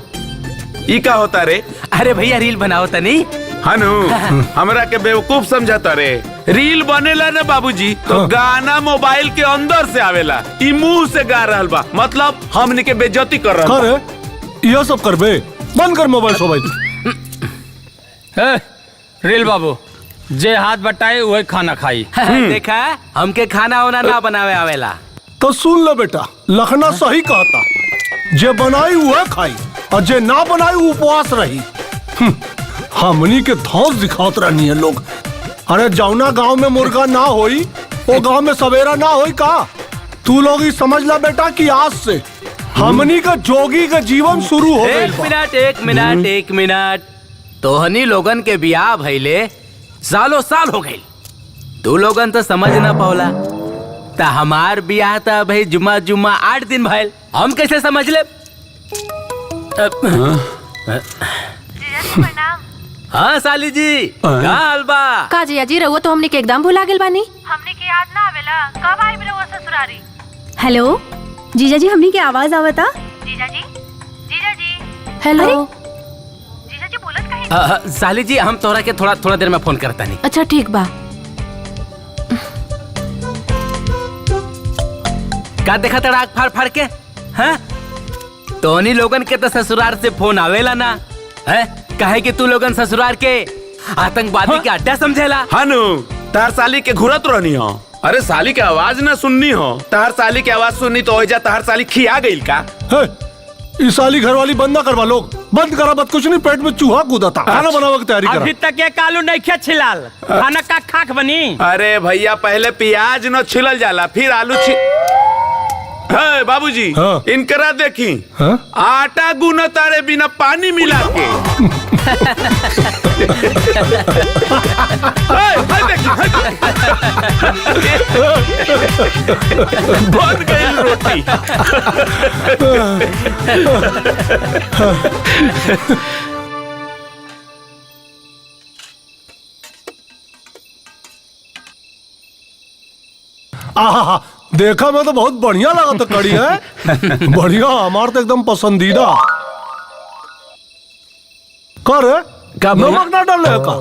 ई का होता रे? अरे भैया रील बनाओ तनी। हनु हमरा के बेवकूफ समझता रे। रील बनेला ना बाबूजी तो गाना मोबाइल के अंदर से आवेला, ई मुंह से गा रहल बा, मतलब हमने के बेइज्जती कर रहल बा। ये सब करबे, बंद कर मोबाइल सोबाइल। रील बाबू, जे हाथ बटाए वही खाना खाई। देखा, हमके खाना वाना ना बनावे आवेला। तो सुन ले बेटा, लखना सही कहता, जे बनाई वह खाई और जे ना बनाई उपवास रही। हमनी के धौस दिखात रहनी है लोग। अरे जौना गांव में मुर्गा ना होई, वो गांव में सवेरा ना होई का? तू लोग ही समझ ला बेटा कि आज से हमनी का जोगी का जीवन शुरू हो गया। एक मिनट। तोहनी लोगन के बियाह भइले सालों साल हो गई, तू लोगन तो समझ ना पावला। ता हमार बियाह था भाई जुम्मा 8 दिन भइल, हम कैसे समझ ले? हाँ साली जी, का हाल बा? का जिया जी, रउआ तो हमने के एकदम भुला गेल बानी। हमने के याद ना आवेला, कब आई रउआ ससुरारी? हेलो जीजा जी, हमने की आवाज आवता? जीजा जी हेलो जीजा जी बोलत कहीं? साली जी, हम तोहरा के थोड़ा देर में फोन करता नहीं। अच्छा ठीक बा। का देखा तड़ाक फाड़ के? हाँ, तोहनी लोगन के तो ससुराल से फोन आवेला ना है? कहे कि तू लोगन ससुराल के आतंकवादी के अड्डा समझेला। हनु तार साली के घुरत रहनी हो। अरे साली के आवाज ना सुननी हो, तार साली की आवाज सुननी तो हो जा तार साली खिया गई का? इस साली घर वाली बंद ना करवा, लोग बंद करा, बस कुछ नहीं, पेट में चूहा कूदा था। खाना बनाने की तैयारी करा। अभी तक ये कालू नहीं खे छिलाल, खाना का खाक बनी। अरे भैया, पहले प्याज न छिलल जाला, फिर आलू है बाबूजी। हाँ। इनकरा देखी। हाँ? आटा गुना तारे बिना पानी मिला के। बन गई रोटी। आहा, देखा मैं तो बहुत बढ़िया लगा था कड़ी है। बढ़िया, हमार तो एकदम पसंदीदा। कर नमक ना डाले का?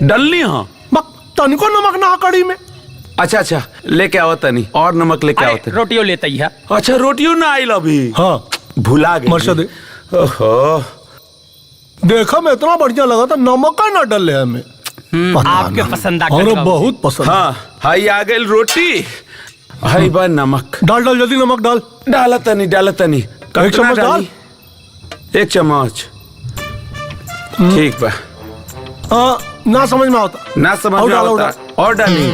डलनी हाँ, तनिको नमक ना कड़ी में। अच्छा अच्छा लेके आओ तनी और नमक लेके आओ तनी। रोटियों लेते ही है। अच्छा रोटियों ना आई अभी। हाँ भुला गए मर्शद ओहो देखा मैं इतना बढ़िया लगा था, नमक का ना डल है हमें। आपके पसंद आ और बहुत पसंद। हाँ हाई आ गई रोटी। हाई बा नमक डाल डाल जल्दी नमक डाल। डाला तनी एक चम्मच डाल। 1 चम्मच ठीक बा। ना समझ में आता। ना समझ में आता और डाली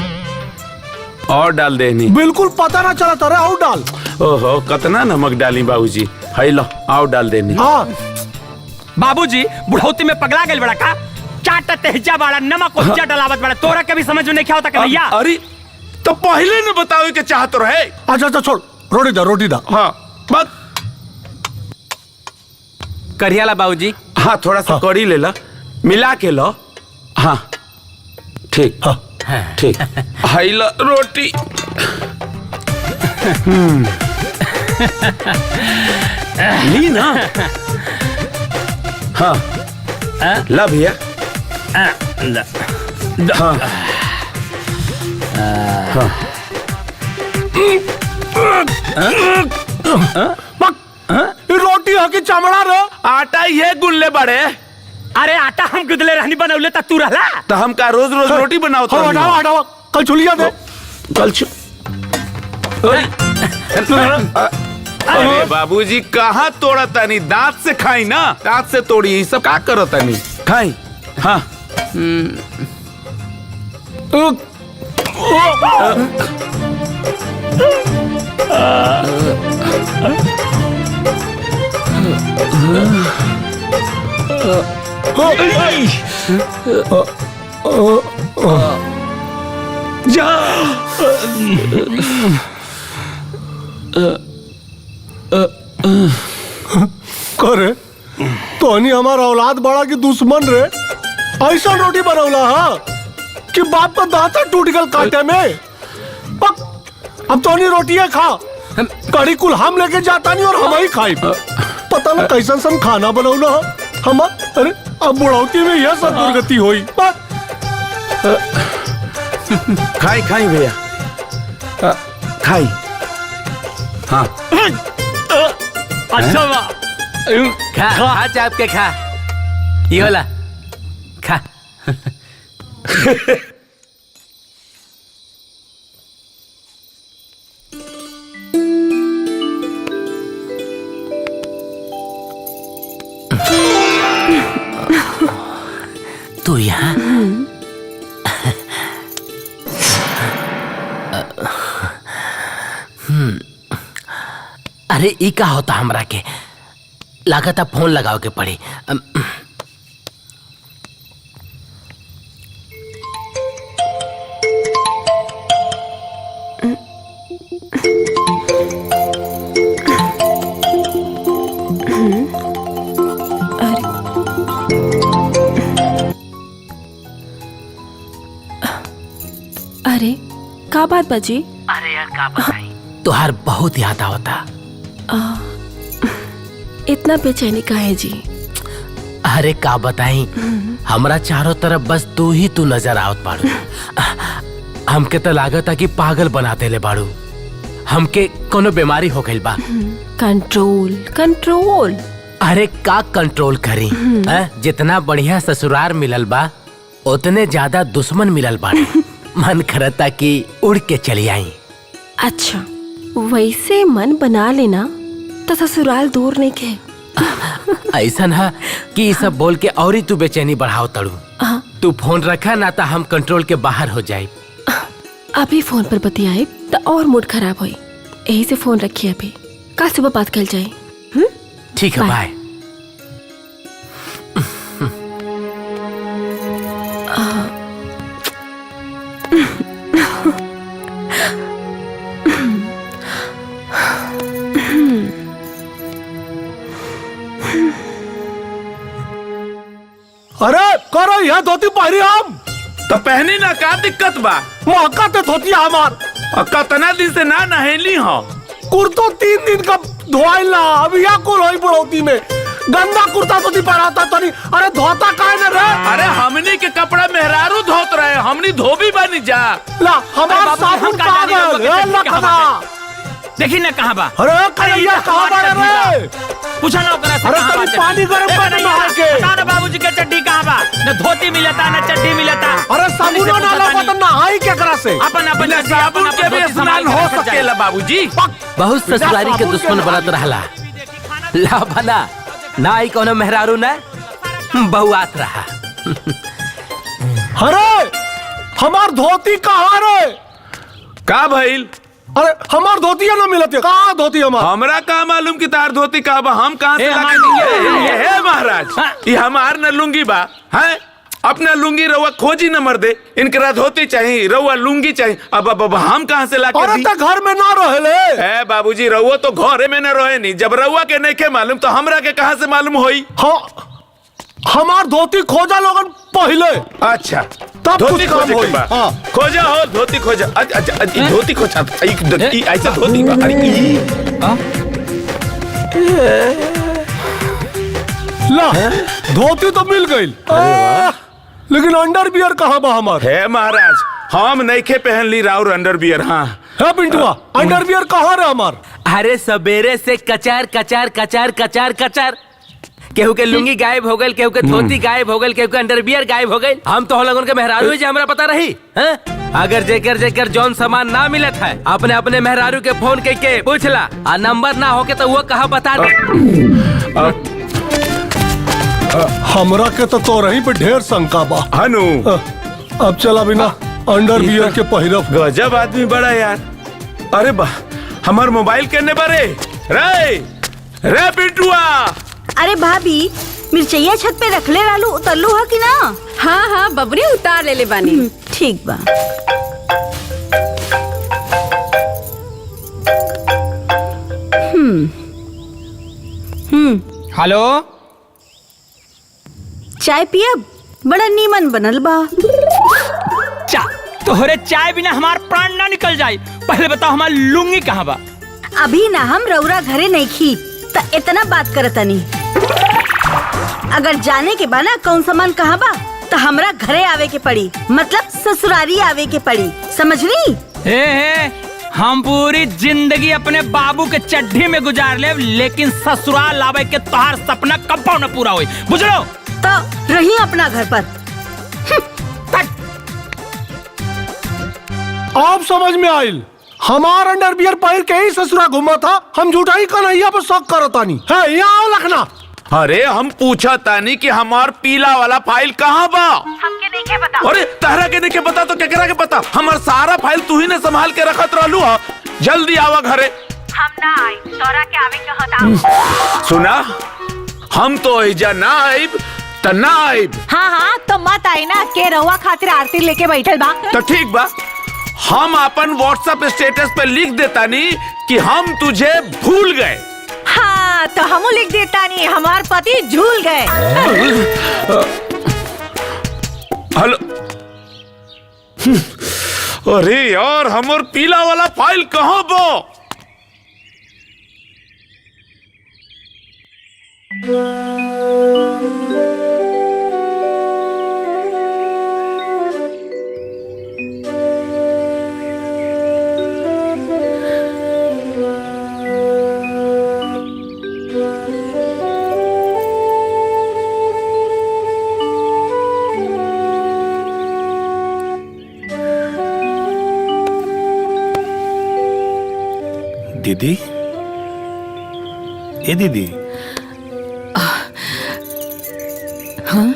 और डाल देनी। बिल्कुल पता ना चला तारे और डाल। ओहो कितना नमक डाली बाबूजी। हाई लो और डाल देनी। हाँ बाबूजी बुढ़ौती में पगला गए बड़ा का चाटा तेजा बड़ा नमक को डलावत बड़ा तोरा कभी समझ में नहीं क्या होता कन्हैया। अरे तो पहले न बताओ कि चाहत रहे। अच्छा अच्छा छोड़ रोटी दा। हाँ बस करियाला बाबूजी। हाँ थोड़ा सा कड़ी ले ला मिला के लो। हाँ ठीक ठीक हाई लो रोटी। ली ना। हाँ ला भैया। हाँ रोटी हो कि चमड़ा रो। आटा ये गुल्ले बड़े। अरे आटा हम गुदले रहनी बनौले ता तू रहला। तो हम का रोज रोज रोटी बनाओ तो हटाओ कल छुलिया दे। कल अरे बाबूजी कहाँ तोड़ा तनी दांत से खाई ना। दांत से तोड़ी ये सब का करो तनी खाई। हाँ जा करे तो हमारा औलाद बड़ा की दुश्मन रे। ऐसा रोटी बनौला हाँ कि बाप का दांत टूट गल काटे में। अब तो रोटियां खा कड़ी कुल हम लेके जाता नहीं और हम ही खाई। पता ना कैसा सन खाना बनौला हम। अरे अब बुढ़ौती में यह सब दुर्गति हुई। खाई खाई भैया खाई। हाँ अच्छा खा चाप के खा ये वाला खा। तू यहाँ अरे ई का होता हमरा के लागत फोन लगाओ के पड़ी। अरे का बात बजी। अरे यार का बताई तुहार बहुत याद आवता। इतना बेचैनी का है जी। अरे का बताई हमरा चारों तरफ बस तू ही तू नजर आवत बाड़ू। हमके तो लागत कि पागल बनाते ले बाड़ू। हमके कोनो बीमारी हो गई बा। Control control. अरे का कंट्रोल करी। जितना बढ़िया ससुराल मिलल बा उतने ज्यादा दुश्मन मिलल बाड़े। मन करता कि उड़ के चली आई। अच्छा वैसे मन बना लेना तो ससुराल दूर नहीं के। ऐसा ना कि ये सब बोल के और ही तू बेचैनी बढ़ाओ तड़ू। तू फोन रखा ना तो हम कंट्रोल के बाहर हो जाए। अभी फोन पर बतियाए तो और मूड खराब होई। यही से फोन रखिए अभी। कल सुबह बात कर जाए। ठीक है बाय। अरे करो यह धोती पहरी हम तो पहनी ना का दिक्कत बा। मौका तो धोती हमार कितना दिन से ना नहेली हो। कुर्तो 3 दिन का धोइला अब या कुल होई बुढ़ौती में। गंदा कुर्ता धोती पहनाता तनी। अरे धोता काहे न रे? अरे हमनी के कपड़ा मेहरारू धोत रहे, हमनी धोबी बनी जा। ला हमार साबुन कहाँ गए? ए लखना देखी ना कहाँ बा। अरे कन्हैया कहाँ बा रे? पूछा ना ओकरा से अरे कहाँ बा तनी चड्डी? पानी गरम कर ए, नहा के। बता ना बाबूजी के चड्डी कहाँ बा? न धोती मिलता न चड्डी मिलता। अरे साबुन ना लगा तो नहाई केकरा से? अपन अपन बिना साबुन के भी स्नान हो सकेला बाबूजी। बहुत ससुरारी के दुश्मन बनत रहला। ला भला ना ही कोनो मेहरारू ना बहुआत रहा। अरे हमार धोती कहाँ रे? का भइल? अरे हमार धोतिया ना मिलत है। कहाँ धोती हमार? हमरा का मालूम कि तार धोती का बा, हम कहाँ से ए, लाके हमार दिए? ये है महाराज, ये हमार न लुंगी बा है। अपना लुंगी रउआ खोजी न मर दे, इनकरा धोती चाहिए, रउआ लुंगी चाहिए। अब हम कहाँ से लाके अरे दी? तो घर में ना रहेले। है बाबूजी, रउआ तो घरे में न रहे नहीं। जब रउआ के नहीं के मालूम तो हमरा के कहाँ से मालूम होई? हाँ हमार धोती खोजा लोगन पहले। अच्छा तब धोती कुछ काम खोजे होई। के बा। हाँ। खोजा हो धोती खोजा। अच्छा ई धोती खोजा, ई ऐसा धोती बा। अरे ई ला धोती तो मिल गई, लेकिन अंडरवियर कहाँ बा हमार? है महाराज, हम नहीं के पहन ली राउर अंडरवियर। हाँ है पिंटुआ, अंडरवियर कहाँ रे हमार? अरे सवेरे से कचार कचार कचार कचार कचार, केहू के लुंगी गायब हो गई, केहू के धोती गायब हो गई, केहू के अंडरवियर गायब हो गई। हम तो लोगन के मेहरारू जे हमरा पता रही हैं? अगर जेकर जेकर जौन सामान ना मिलत है अपने अपने मेहरारू के फोन के पूछला, आ नंबर ना होके तो वो कहा बता दे। हमरा के तो रही पे ढेर शंका बा। हनु अब चला बिना अंडरवियर के पहिरब। गजब आदमी बड़ा यार। अरे बा हमार मोबाइल केने बारे रे रे पिंटुआ। अरे भाभी मिर्चैया छत पे रख ले रालू, उतरलू है कि ना? हाँ हाँ बबरी उतार ले बानी। ठीक बा। हेलो चाय पियब? बड़ा नीमन बनल बा। चा तोहरे चाय बिना हमार प्राण ना निकल जाए। पहले बताओ हमार लुंगी कहाँ बा? अभी ना हम रउरा घरे नहीं खी त इतना बात करतनी। अगर जाने के बा ना कौन सामान कहाँ बा तो हमरा घरे आवे के पड़ी, मतलब ससुरारी आवे के पड़ी, समझली? हे हम पूरी जिंदगी अपने बाबू के चड्ढी में गुजार ले, लेकिन ससुराल आवे के तोहार सपना कब्बो न पूरा होई, बुझलो? तो रही अपना घर पर। आप समझ में आइल? हमार अंडरवियर पहन के ही ससुरा घुमा था। हम झूठा ही कन्हैया पर शक करतानी है। यहाँ आओ लखना। अरे हम पूछा तानी कि हमार पीला वाला फाइल कहाँ बा? हमके नहीं के पता। अरे तहरा के नहीं के पता तो केकरा के पता? हमार सारा फाइल तू ही ने संभाल के रखत रहलू हा। जल्दी आवा घरे। हम ना आई, तोरा के आवे के हता। सुना, हम तो एजा ना आइब त ना आइब। हाँ हाँ तो मत आई ना, के रहुआ खातिर आरती लेके बैठल बा। तो ठीक बा, हम अपन व्हाट्सएप स्टेटस पे लिख देता नी कि हम तुझे भूल गए। हाँ तो हम लिख देता नहीं, हमार पति झूल गए। हेलो। अरे यार हमर पीला वाला फाइल कहाँ बा? दीदी, ए दीदी। हाँ?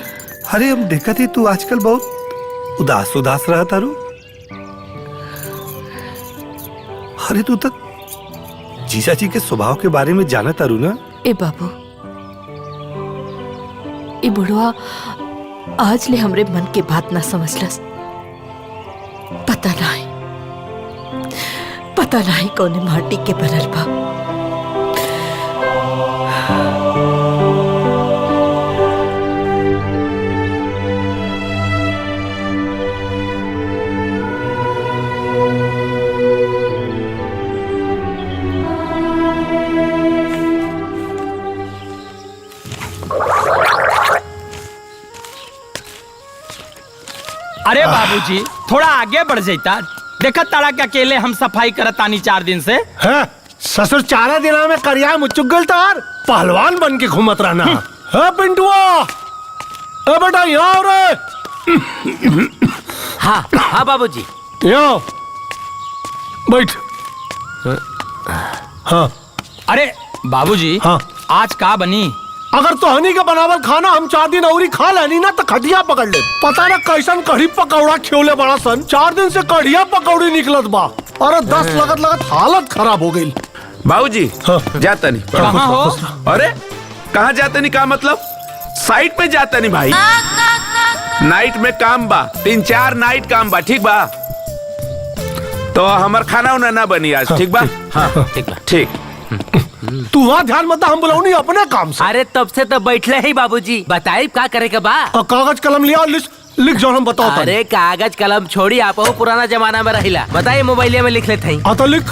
अरे हम देखा थी तू आजकल बहुत उदास उदास रहा तारू। अरे तू तक जीजा जी के स्वभाव के बारे में जाना तारू ना? ए बाबू, ए बुढ़वा आज ले हमरे मन के बात ना समझलस। पता नहीं कौने माटी के बनल बा। अरे बाबूजी थोड़ा आगे बढ़ जाता। देखा तारा के अकेले हम सफाई करत आनी 4 दिन से। है ससुर 4 दिना में करिया मुचुक गल तार पहलवान बन के घूमत रहना। है पिंटुआ ए बेटा यहाँ रे। हाँ हाँ बाबूजी। यहाँ बैठ। हाँ अरे बाबूजी हाँ आज का बनी? अगर तोहनी के बनावल खाना हम 4 दिन औरी खा लेनी ना तो खटिया पकड़ ले। पता ना कैसन कढ़ी पकौड़ा खियोले बड़ा सन। 4 दिन से कढ़िया पकौड़ी निकलत बा। अरे 10 लगत हालत खराब हो गई। बाबूजी जाता नहीं। कहाँ हो? अरे कहाँ जाता नहीं? का मतलब साइट पे जाता नहीं भाई। नाइट में काम बा, 3-4 नाइट काम बा। ठीक बा तो हमार खाना उना ना बनी आज। ठीक बा? हाँ ठीक बा। ठीक। तू वहाँ ध्यान मत हम बुलाऊनी अपने काम से। अरे तब से तो बैठले ही बाबूजी। बताइए का करे के बा? कागज कलम लिया लिख जो हम बताओ। अरे कागज कलम छोड़ी, आप पुराना जमाना में रहिला। बताइए मोबाइल में लिख लेते हैं। तो लिख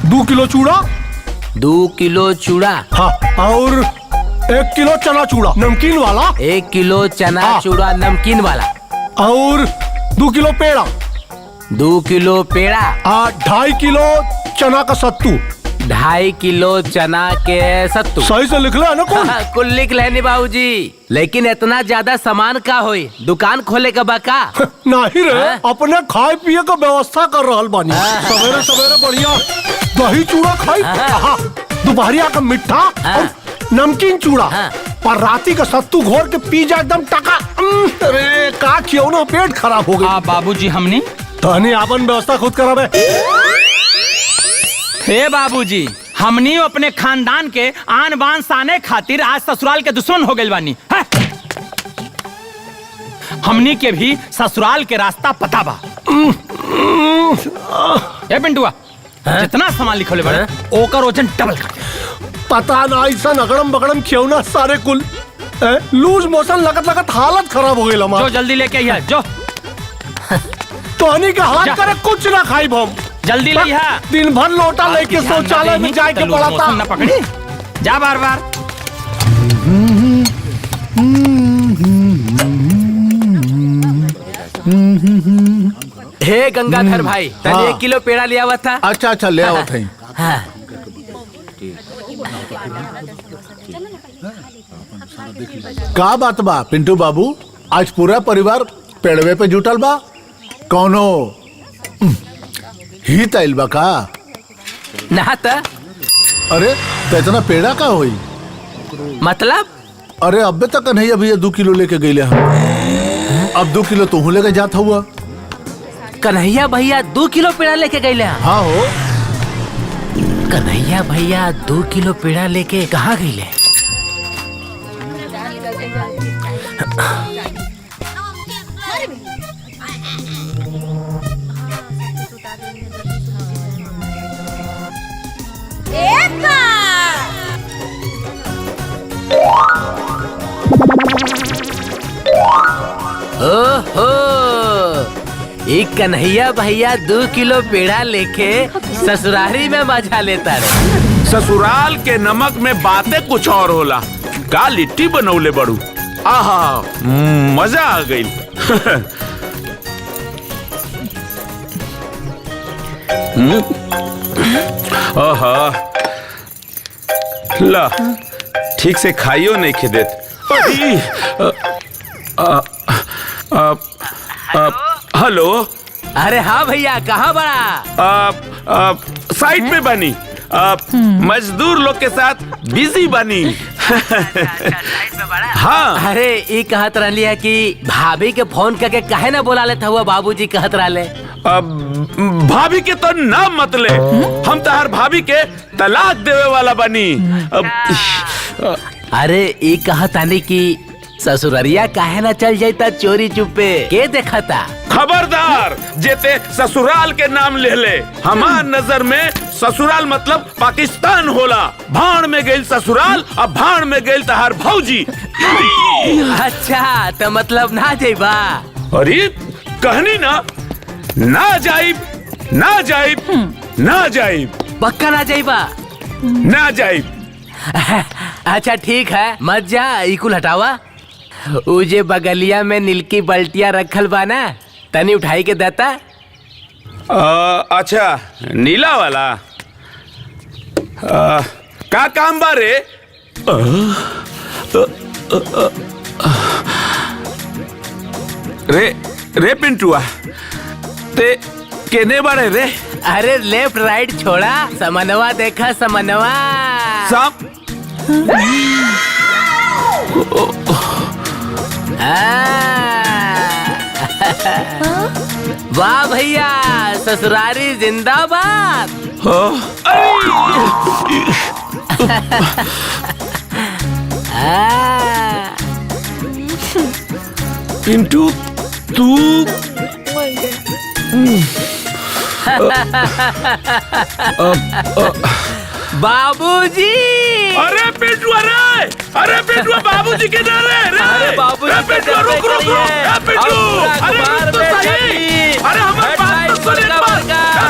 2 किलो चूड़ा। 2 किलो चूड़ा। हाँ और 1 किलो चना चूड़ा नमकीन वाला। 1 किलो चना चूड़ा नमकीन वाला। और 2 किलो पेड़ा। 2 किलो पेड़ा। 2.5 किलो चना का सत्तू। 2.5 किलो चना के सत्तू। सही से लिख ले ना कुल लिख लेनी बाबूजी। लेकिन इतना ज्यादा सामान का होई? दुकान खोले का बाका? नहीं रे अपने खाए पिए का व्यवस्था कर रहल बानी। सवेरे सवेरे बढ़िया दही चूड़ा खाई। दोपहरिया का मिठा और नमकीन चूड़ा और राती का सत्तू घोर के पी जा एकदम टका। अरे का क्यों ना पेट खराब हो गया। बाबूजी हमने तहनी आपन व्यवस्था खुद कराबे। हे बाबूजी हमनी अपने खानदान के आन बान साने खातिर आज ससुराल के दुश्मन हो गए बानी। हमनी के भी ससुराल के रास्ता पता बा। ए पिंटुआ जितना सामान लिखले बड़े ओकर वजन डबल कर। पता ना ऐसा अगड़म बगड़म क्यों ना सारे कुल लूज मोशन लगत हालत खराब हो गई। जो जल्दी लेके आइया जो। तोहनी के हाथ करे कुछ ना खाई हम। जल्दी लिया। दिन भर लोटा लेके शौचालय में जाए के पड़ता। ना पकड़ी जा बार बार। हे गंगाधर भाई तने 1 किलो पेड़ा लिया हुआ था। अच्छा ले आओ थे। हाँ। का बात बा पिंटू बाबू? आज पूरा परिवार पेड़वे पे जुटल बा। कौनो ही तैल बा का? ना था। अरे तो इतना पेड़ा का होई? मतलब? अरे अबे तक नहीं अभी 2 किलो लेके गईले हम। अब 2 किलो तू लेके जाता हुआ। कन्हैया भैया 2 किलो पेड़ा लेके गईले। हाँ हो। कन्हैया भैया 2 किलो पेड़ा लेके कहाँ गईले? ओहो एक कन्हैया भैया 2 किलो पेड़ा लेके ससुरारी में मजा लेता रहे। ससुराल के नमक में बातें कुछ और होला। का लिट्टी बनौले बड़ू। आहा मजा आ गई। ला ठीक से खाइयो नहीं खिदेत। हेलो। अरे हाँ भैया कहाँ बड़ा? साइट पे बनी। मजदूर लोग के साथ बिजी बनी। हाँ। अरे ये कहत रही है कि भाभी के फोन करके काहे ना बुला लेता हुआ? बाबूजी कहत रहे भाभी के तो नाम मत ले। हम तो हर भाभी के तलाक देवे वाला बनी। अरे ये कहत आनी कि ससुररिया काहे ना चल जाता चोरी चुपे? के देखा था? खबरदार जेते ससुराल के नाम ले ले। हमार नजर में ससुराल मतलब पाकिस्तान होला। भाड़ में गई ससुराल अब भाड़ में गई तहार भौजी। अच्छा तो मतलब ना जाइबा? अरे कहनी ना जाइब ना जाइब ना जाइब। पक्का ना जाइबा? ना जाइब। अच्छा ठीक है, मत जा, इकुल हटावा। उ जे बगलिया में नीलकी बल्टिया रखल बा ना, तनी उठाई के देता। अच्छा नीला वाला का काम बा रे? रे पिंटुआ ते केने बारे रे? अरे लेफ्ट राइट छोड़ा, समनवा देखा समनवा। वाह भैया, ससुरारी जिंदाबाद। पिंटू तू बाबूजी। अरे पिंटू, अरे पिंटू बाबूजी के डर रे। अरे बाबूजी पिंटू रुक रुक रुक पिंटू, अरे रुक तो सही। अरे हमारे बात तो सुन एक बार।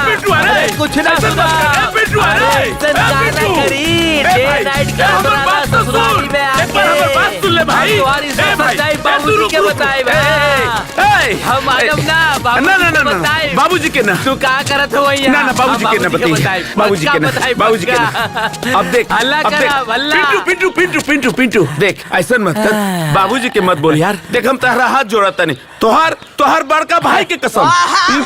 पिंटू अरे कुछ ना सुना। पिंटू अरे करी डे नाइट का बात तो सुन। एक बार हमारी बात सुन ले भाई। बाबूजी के बताए भाई, हम आजम ना बाबूजी के ना। तू क्या करत हो भैया? ना बाबूजी के ना बताइए, बाबूजी के ना, बाबूजी के ना। अब देख, अल्लाह अब देख, पिंटू देख, ऐसा मत कर, बाबूजी के मत बोल यार। देख हम तहरा हाथ जोड़ता नहीं, तोहर बड़का भाई के कसम,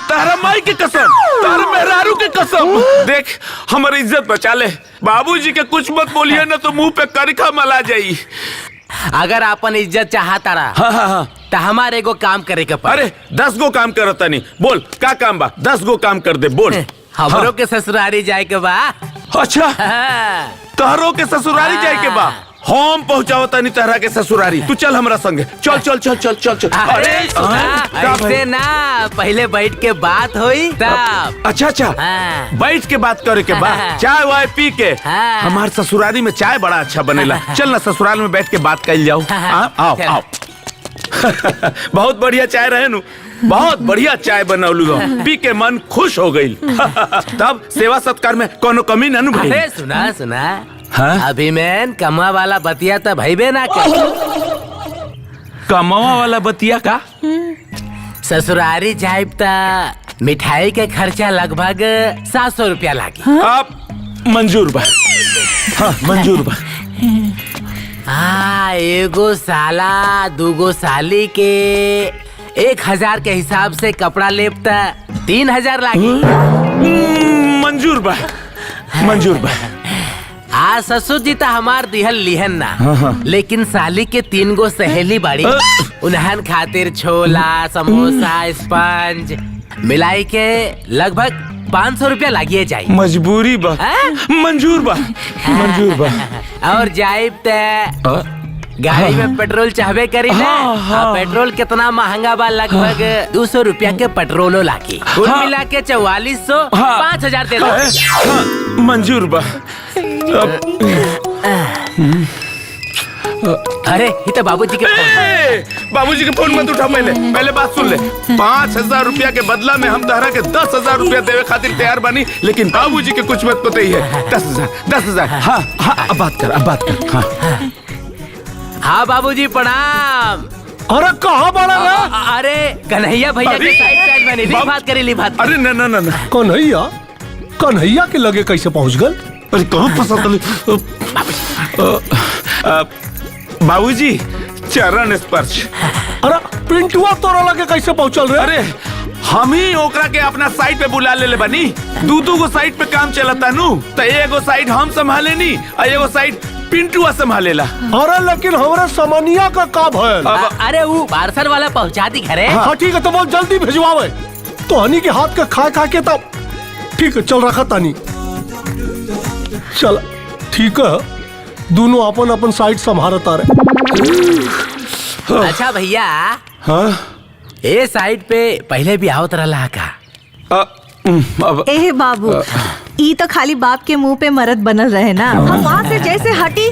तहरा माई के कसम, तहरा मेहरारू के कसम। देख हमारी इज्जत बचा ले, बाबूजी के कुछ मत बोलिए ना तो मुंह पे करिखा मला जाई। अगर अपन इज्जत चाहता रहा हाँ तो हमारे को काम करे के अरे 10 गो काम करता नहीं, बोल का काम बा? 10 गो काम कर दे, बोल। हमरों के ससुरारी जाए के बा। अच्छा तहरों के ससुरारी जाए के बा? हम पहुंचावता नहीं तहरा के ससुरारी। तू चल हमरा संगे, चल चल चल चल चल चल। अरे ऐसे ना, पहले बैठ के बात होई तब। अच्छा बैठ के बात करे के बाद चाय वाय पी के। हमारे ससुरारी में चाय बड़ा अच्छा बनेला, चल ना ससुराल में बैठ के बात कर जाओ। आओ आओ। बहुत बढ़िया चाय रहे नु, बहुत बढ़िया चाय बनौलू हो, पी के मन खुश हो गई। तब सेवा सत्कार में कोनो कमी न भाई। अरे सुना अभी मैं कमा वाला बतिया तो भईबे ना कर। कमावा वाला बतिया का? ससुरारी जाइब त मिठाई के खर्चा लगभग 700 रुपया लागी। आप मंजूर बा? हाँ मंजूर बा। एगो साला दूगो साली के 1000 के हिसाब से कपड़ा लेब त 3000 लागी। मंजूर बा, मंजूर बा। ससुर जी तो हमार दिहल लिहन ना, लेकिन साली के 3 गो सहेली बाड़ी, उन्हन खातिर छोला समोसा स्पंज मिलाई के लगभग 500 रुपया लागिए जाए। मजबूरी बा, मंजूर बा, मंजूर बा। और जाइब त गाड़ी में पेट्रोल चाहबे करी ना, पेट्रोल कितना महंगा बा, लगभग 200 रुपया के पेट्रोलो लागी। कुल मिला के 4400, 5000 दे दो। मंजूर बा। अरे ये तो बाबूजी के फोन। बाबूजी के फोन मत उठा, पहले बात सुन ले। 5000 रुपया के बदला में हम तहरा के 10,000 रुपया देवे खातिर तैयार बनी, लेकिन बाबूजी के कुछ मत पता ही है। 10,000। हाँ अब बात कर। हाँ बाबूजी प्रणाम। अरे कहाँ बड़ा है? अरे कन्हैया भैया के साइड में नहीं बात करेली बात। अरे ना कन्हैया के लगे कैसे पहुँच गए? अरे कहाँ फंसा? बाबूजी चरण स्पर्श। अरे पिंटुआ तोरा लगे कैसे पहुँचल रे? अरे हम ही ओकरा के अपना साइड पे बुला ले बनी। दू गो साइड पे काम चलता नु, तो एगो साइड हम संभाले नी और एगो साइड पिंटुआ संभालेला। अरे लेकिन हमारा सामानिया का काम है। अरे वो पार्सल वाला पहुंचा दी घरे। हाँ ठीक है, तो बहुत जल्दी भिजवावे। तो हनी के हाथ का खा के तब ठीक है, चल रखा तानी। चल ठीक है, दोनों अपन साइड संभालता रहे। अच्छा भैया, हाँ ए साइड पे पहले भी आवत रहा का? ए बाबू, ई तो खाली बाप के मुंह पे मरद बनल रहे ना। हम वहाँ से जैसे हटी,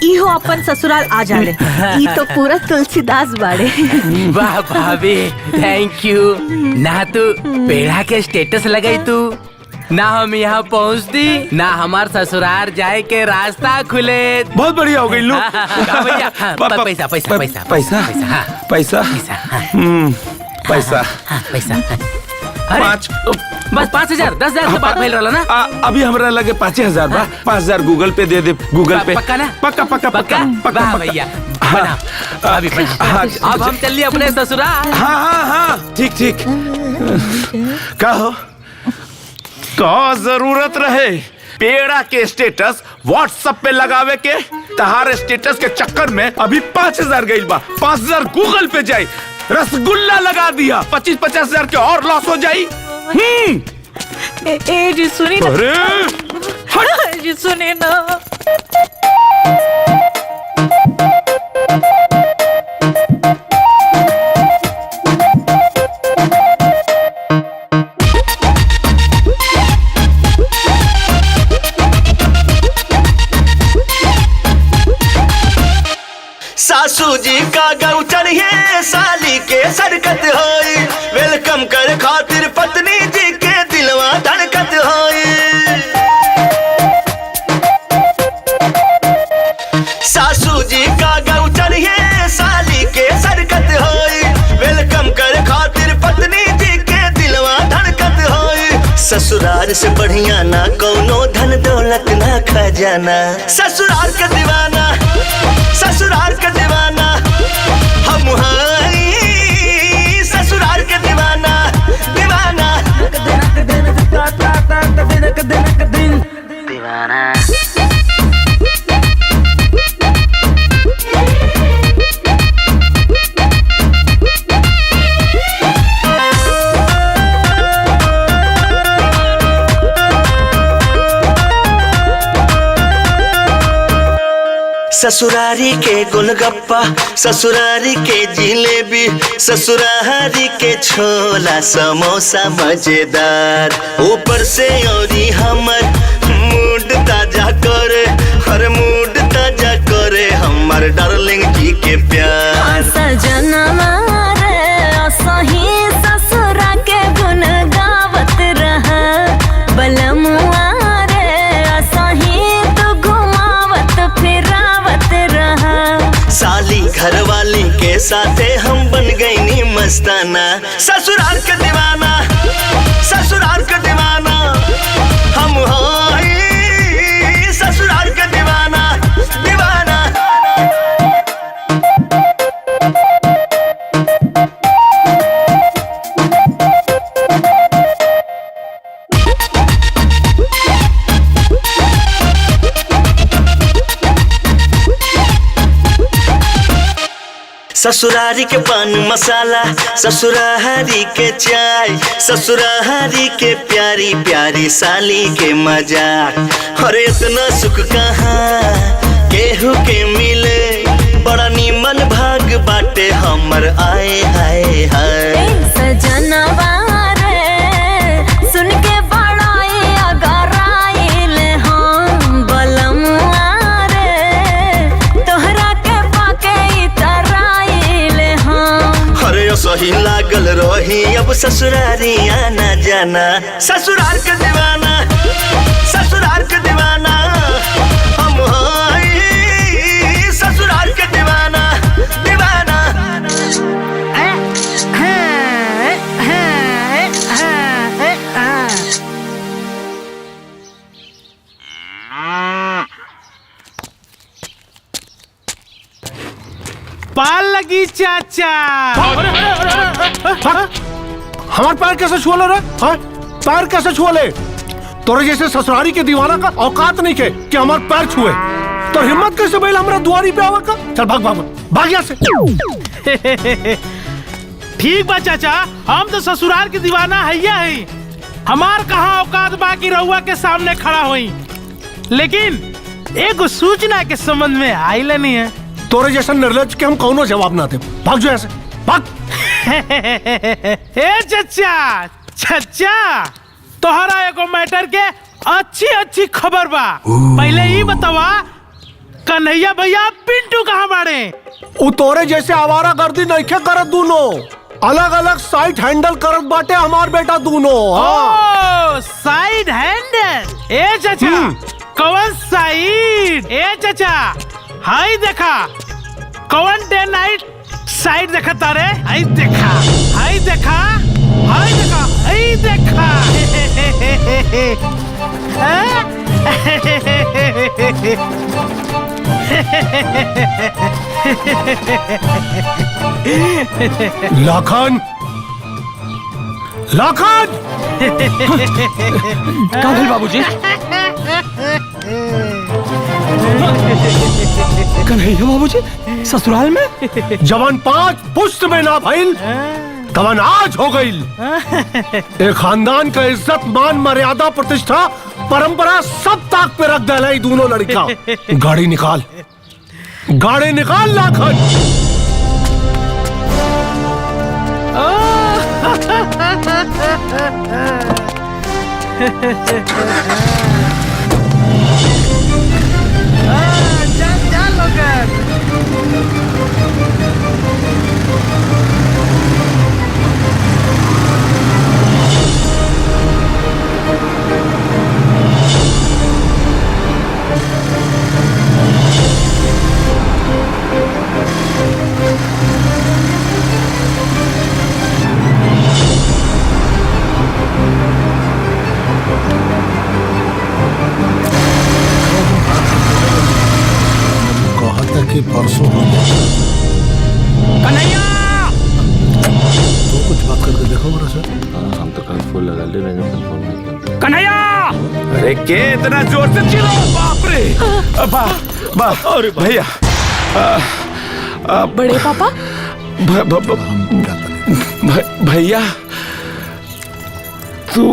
इहो अपन ससुराल आ जाले। ई तो पूरा तुलसीदास बाड़े। वाह भाभी, थैंक यू। ना तू पेड़ा के स्टेटस लगाई तू, ना हम यहाँ पहुँचती ना हमार ससुराल जाए के रास्ता खुले। बहुत बढ़िया हो गई लो। भैया पैसा पैसा पैसा पैसा पैसा पैसा पैसा पाँच बस 5,000 10,000 तो बात भइल रहला ना। अभी हमरा लगे 5,000 बा। 5,000 गूगल पे दे दे। गूगल पे पक्का ना? पक्का पक्का पक्का पक्का वाह भैया अभी अब हम चलिए अपने ससुराल। हाँ हाँ हाँ ठीक ठीक। कहो का जरूरत रहे पेड़ा के स्टेटस व्हाट्सएप पे लगावे के? तहार स्टेटस के चक्कर में अभी 5,000 गई बा। 5,000 गूगल पे जाई। रसगुल्ला लगा दिया 25-50,000 के और लॉस हो जाई। ए जी सुनी ना। अरे जी सुने ना। सासू जी का गौ चढ़िए साली के सरकत होई। वेलकम कर खातिर पत्नी जी के दिलवा धड़कत होई। सासू जी का गौ चढ़िए साली के सरकत होई। वेलकम कर खातिर पत्नी जी के दिलवा धड़कत होई। ससुराल से बढ़िया ना कौनो धन दौलत ना खजाना। ससुराल का दीवाना ससुराल का दीवाना हम हैं। ससुराल का दीवाना दीवाना दीवाना। ससुरारी के गोलगप्पा ससुरारी के जिलेबी ससुरारी के छोला समोसा मजेदार। ऊपर से औरी हमर मूड ताजा करे हर मूड ताजा करे हमर डार्लिंग जी के प्यार। सजनवा रे सही ससुरा के गुण गावत रहा बलमुआ रे सही तो घुमावत फिरावत रहा। साली घर वाली के साथे हम बन गई नी मस्ताना। ससुराल का दीवाना ससुराल का दीवाना हम हैं। ससुराल का दीवाना दीवाना। ससुरारी के पान मसाला ससुरारी के चाय ससुरारी के प्यारी प्यारी साली के मजाक। अरे इतना सुख कहाँ केहू के मिले बड़ा नीमन भाग बाटे हमर आए हाय हाय। सजनवा रे सुन के बड़ाई अगर आइल हम बलमुआ रे तोहरा के पाके इतर आइल हम। अरे सही लागल रही अब ससुरारी आना जाना। ससुराल का दीवाना ससुराल का दीवाना हम हैं। ससुराल का दीवाना दीवाना। पाल लगी चाचा। हमारे पैर कैसे छुआ ले रे? पैर कैसे छुआ ले? तोरे जैसे ससुरारी के दीवाना का औकात नहीं के कि हमारे पैर छुए। तो हिम्मत कैसे बैल हमारा दुआरी पे आवा का? चल भाग भाग भाग यहाँ से। ठीक बा चाचा हम तो ससुराल के दीवाना है हमार कहाँ औकात बाकी रहुआ के सामने खड़ा हुई। लेकिन एक सूचना के संबंध में आई नहीं है। तोरे जैसा निर्लज के हम कौनो जवाब ना दे। भाग जो ऐसे भाग। ए चचा चचा तोहरा एगो मैटर के अच्छी अच्छी खबर बा। पहले ही बतावा कन्हैया भैया पिंटू कहाँ बाड़े? उ तोरे जैसे आवारा गर्दी नहीं करत दोनों। अलग अलग साइड हैंडल करत बाटे हमार बेटा दोनों। हाँ। Side handle. ए चाचा कौन साइड? ए चाचा हाई देखा कौन डे नाइट साइड देखा तारे? हाई देखा हाई देखा हाई देखा हाई देखा। लाखन लाखन कहाँ गए बाबूजी? कन्हैया बाबूजी ससुराल में जवान 5 पुष्ट में ना भइल तवन आज हो गई। एक खानदान का इज्जत मान मर्यादा प्रतिष्ठा परंपरा सब ताक पे रख दिला दोनों लड़का। गाड़ी निकाल लाखन। कि परसों हो कन्हैया तो कुछ बात करके देखो मेरे से। हम तो कल फूल लगा ले रहे हैं। कन्हैया अरे के इतना जोर से चिल्ला? बाप रे अरे भैया बड़े पापा भैया तू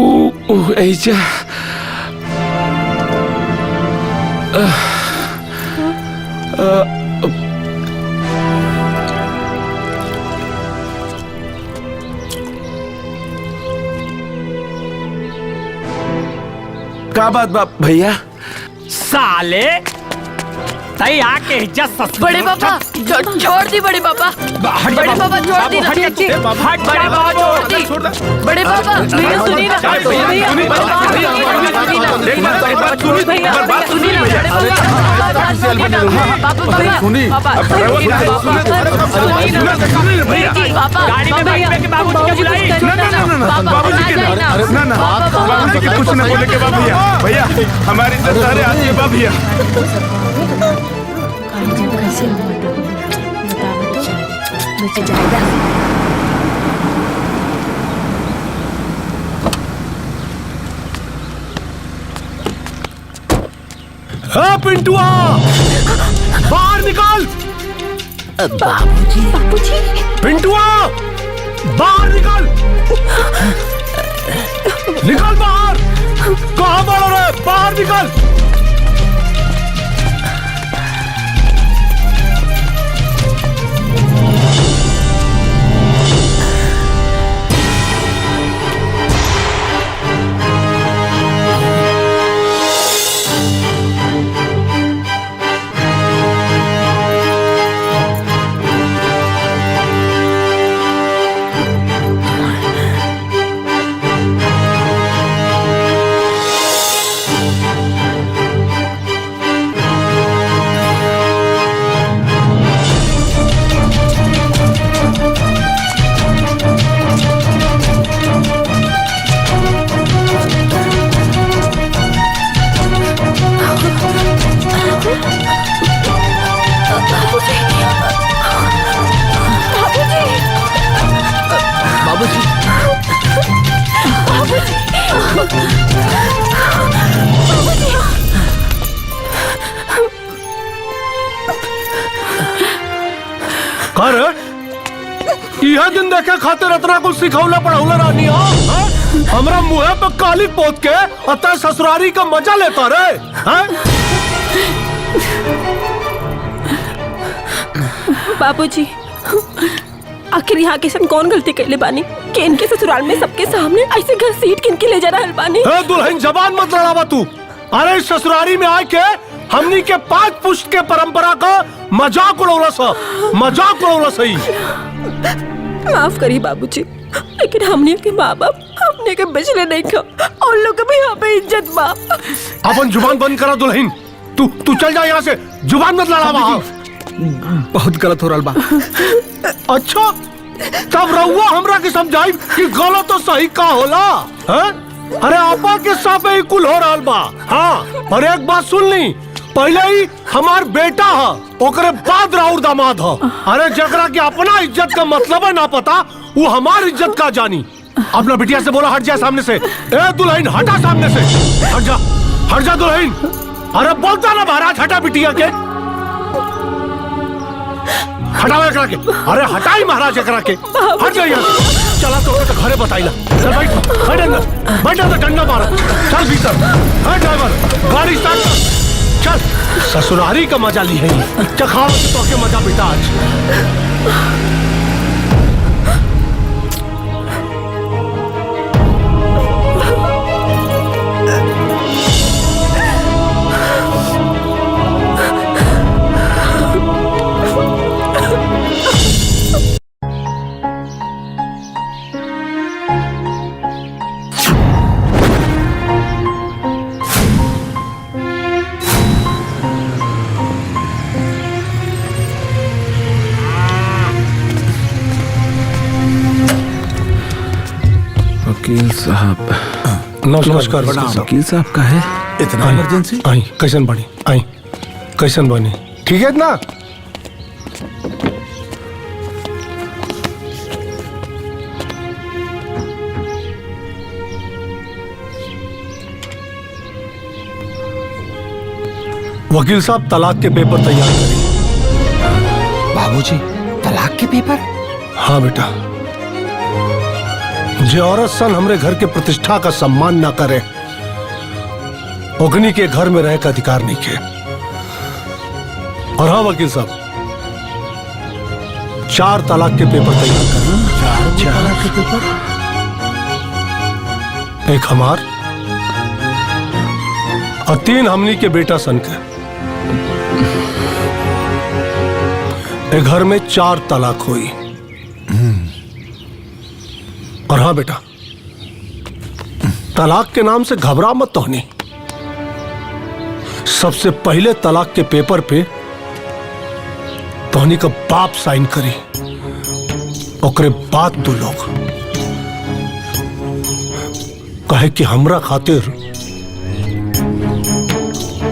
ऐसा क्या बात बाप भैया? साले तई आके इज्जत बड़े पापा छोड़ दी बड़े पापा। बड़े पापा छोड़ दी ना। बड़े पापा छोड़ दी। बड़े पापा भैया सुनिए ना। भैया गाड़ी में बैठ के बाबूजी को बुलाइए। बाबूजी की कुछ न बोले के बाद भैया हमारी सारे आदमी बा भैया। कैसे बच जाएगा। पिंटुआ बाहर निकाल। बाबूजी पिंटुआ बाहर निकाल बाहर। कहाँ बढ़ रहा है? बाहर निकल। यह दिन देखे खातिर इतना कुछ सिखौला पढ़ौला रानी हो। हमरा मुँह पे काली पोत के अतः ससुरारी का मजा लेता रे। बाबूजी आखिर यहाँ के कौन गलती कर ले बानी कि इनके ससुराल में सबके सामने ऐसे घर सीट किन के ले जा रहा बानी। दुल्हन जबान मत लड़ावा तू। अरे ससुरारी में आके हमनी के 5 पुष्ट के परंपरा का मजाक उड़ौला सा। मजाक उड़ौला सही। माफ करी बाबूजी, लेकिन हमने के माँ बाप हमने के बिजले नहीं खा, उन लोग भी यहाँ पे इज्जत बा। अपन जुबान बंद करा दुल्हन, तू चल जा यहाँ से, जुबान मत लड़ा वहाँ। बहुत गलत हो रहा बा। अच्छा तब रहुआ हमरा के समझाई कि गलत तो सही का होला है? अरे आपा के साथ ही कुल हो रहा बा। हाँ पर एक बात सुन ली, पहले ही हमार बेटा है, ओकरे बाद राउर दामाद है। अरे जकरा के अपना इज्जत का मतलब है ना पता, वो हमार इज्जत का जानी। अपना बिटिया से बोला हट जा सामने से। ए दुल्हन हटा सामने से, हट जा दुल्हन। अरे बोलता ना महाराज, हटा बिटिया के, हटाओ एकरा के। अरे हटाई महाराज एकरा के, हट जा यहाँ से। चला तो घरे बताइला। चल बैठ अंदर डंडा मारा। चल भीतर। है ड्राइवर, गाड़ी स्टार्ट कर। चल ससुरारी का मजा ली है, चखाओ तो के मजा बेटा आज। वकील साहब नमस्कार। वकील साहब का है इतना इमरजेंसी? आई कैसन बनी? आई कैसन बनी? ठीक है ना? वकील साहब तलाक के पेपर तैयार करें। बाबूजी तलाक के पेपर? हाँ बेटा, जो औरत सन हमरे घर के प्रतिष्ठा का सम्मान ना करे, ओकनी के घर में रह का अधिकार नहीं के। और हाँ वकील साहब, 4 तलाक के पेपर तैयार करना। 4 तलाक के पेपर? एक हमार और 3 हमनी के बेटा सन के। एक घर में 4 तलाक हुई। और हाँ बेटा, तलाक के नाम से घबरा मत तोहनी। सबसे पहले तलाक के पेपर पे तोहनी का बाप साइन करी, ओकरे बाद 2 लोग। कहे कि हमरा खातिर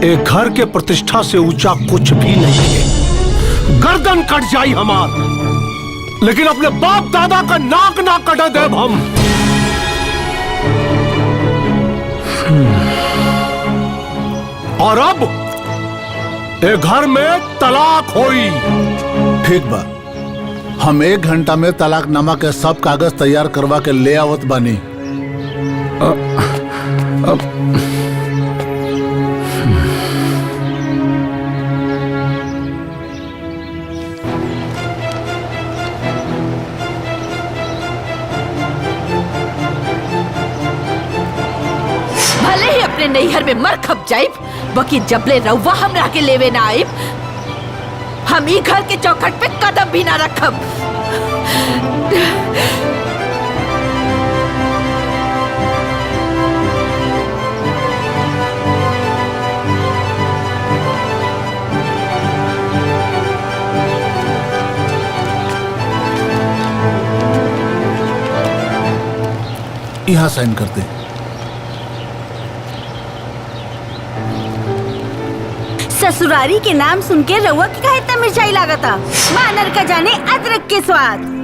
एक घर के प्रतिष्ठा से ऊंचा कुछ भी नहीं है। गर्दन कट जाई हमार, लेकिन अपने बाप दादा का नाक ना कटा देब हम। और अब एक घर में तलाक होई। ठीक बा, हम 1 घंटा में तलाकनामा के सब कागज तैयार करवा के ले आवत बानी। भले ही अपने नैहर में मर खप जाइब, बाकी जबले रउवा हमरा के लेवे ना आइब, हम ई घर के चौखट पे कदम भी ना रखब। यहाँ साइन करते। ससुरारी के नाम सुन के रउआ के काहे इतना मिर्चाई लागता? बानर का जाने अदरक के स्वाद।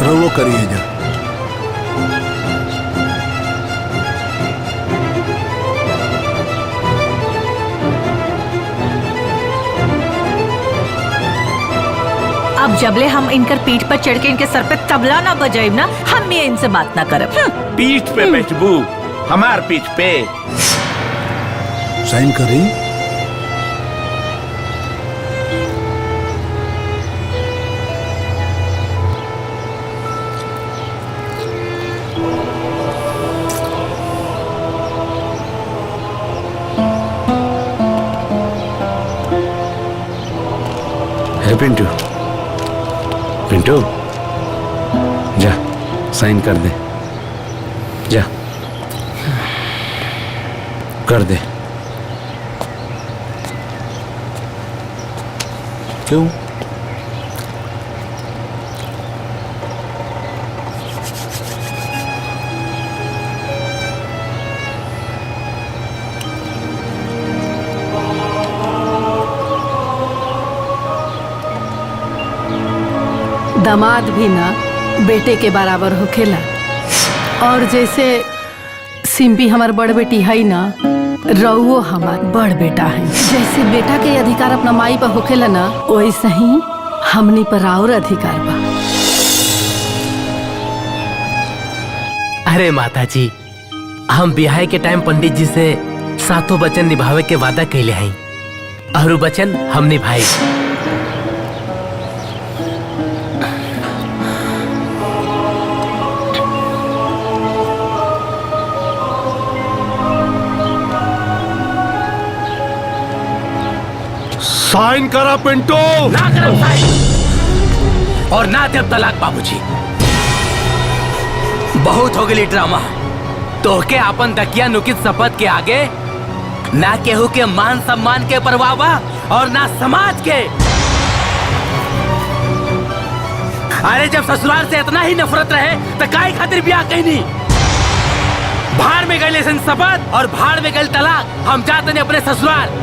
रवो करिए जा। अब जबले हम इनकर पीठ पर चढ़ के इनके सर पे तबला ना बजाइब ना, हम ये इनसे बात ना करब। पीठ पे बैठबू, हमार पीठ पे। साइन करी। है पिंटू, पिंटू जा साइन कर दे, जा कर दे। क्यों? दामाद भी ना बेटे के बराबर होखेला। और जैसे सिम्पी हमार बड़ बेटी है ना, रउओ हमार बड़ बेटा है। जैसे बेटा के अधिकार अपना माई पर होखेला ना, वैसे ही हमनी पर और अधिकार बा। अरे माता जी, हम ब्याह के टाइम पंडित जी से 7 वचन निभावे के वादा कैले हैं और वचन हम निभाए। साइन करा पिंटू। ना करम साइन और ना देव तलाक बाबूजी। बहुत हो गई ड्रामा। तोहके अपन दकिया नुकित शपथ के आगे ना केहू के मान सम्मान के परवाह बा और ना समाज के। अरे जब ससुराल से इतना ही नफरत रहे तो काहे खातिर ब्याह कहनी? भाड़ में गए शपथ और भाड़ में गए तलाक। हम चाहते नहीं अपने ससुराल।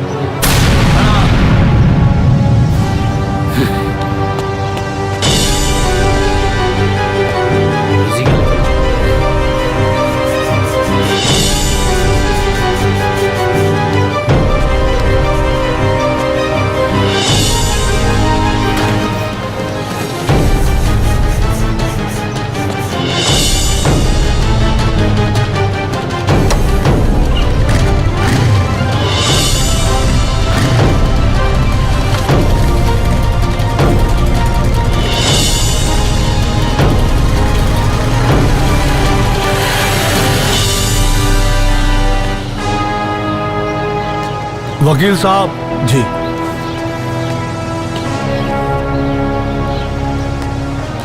वकील साहब जी,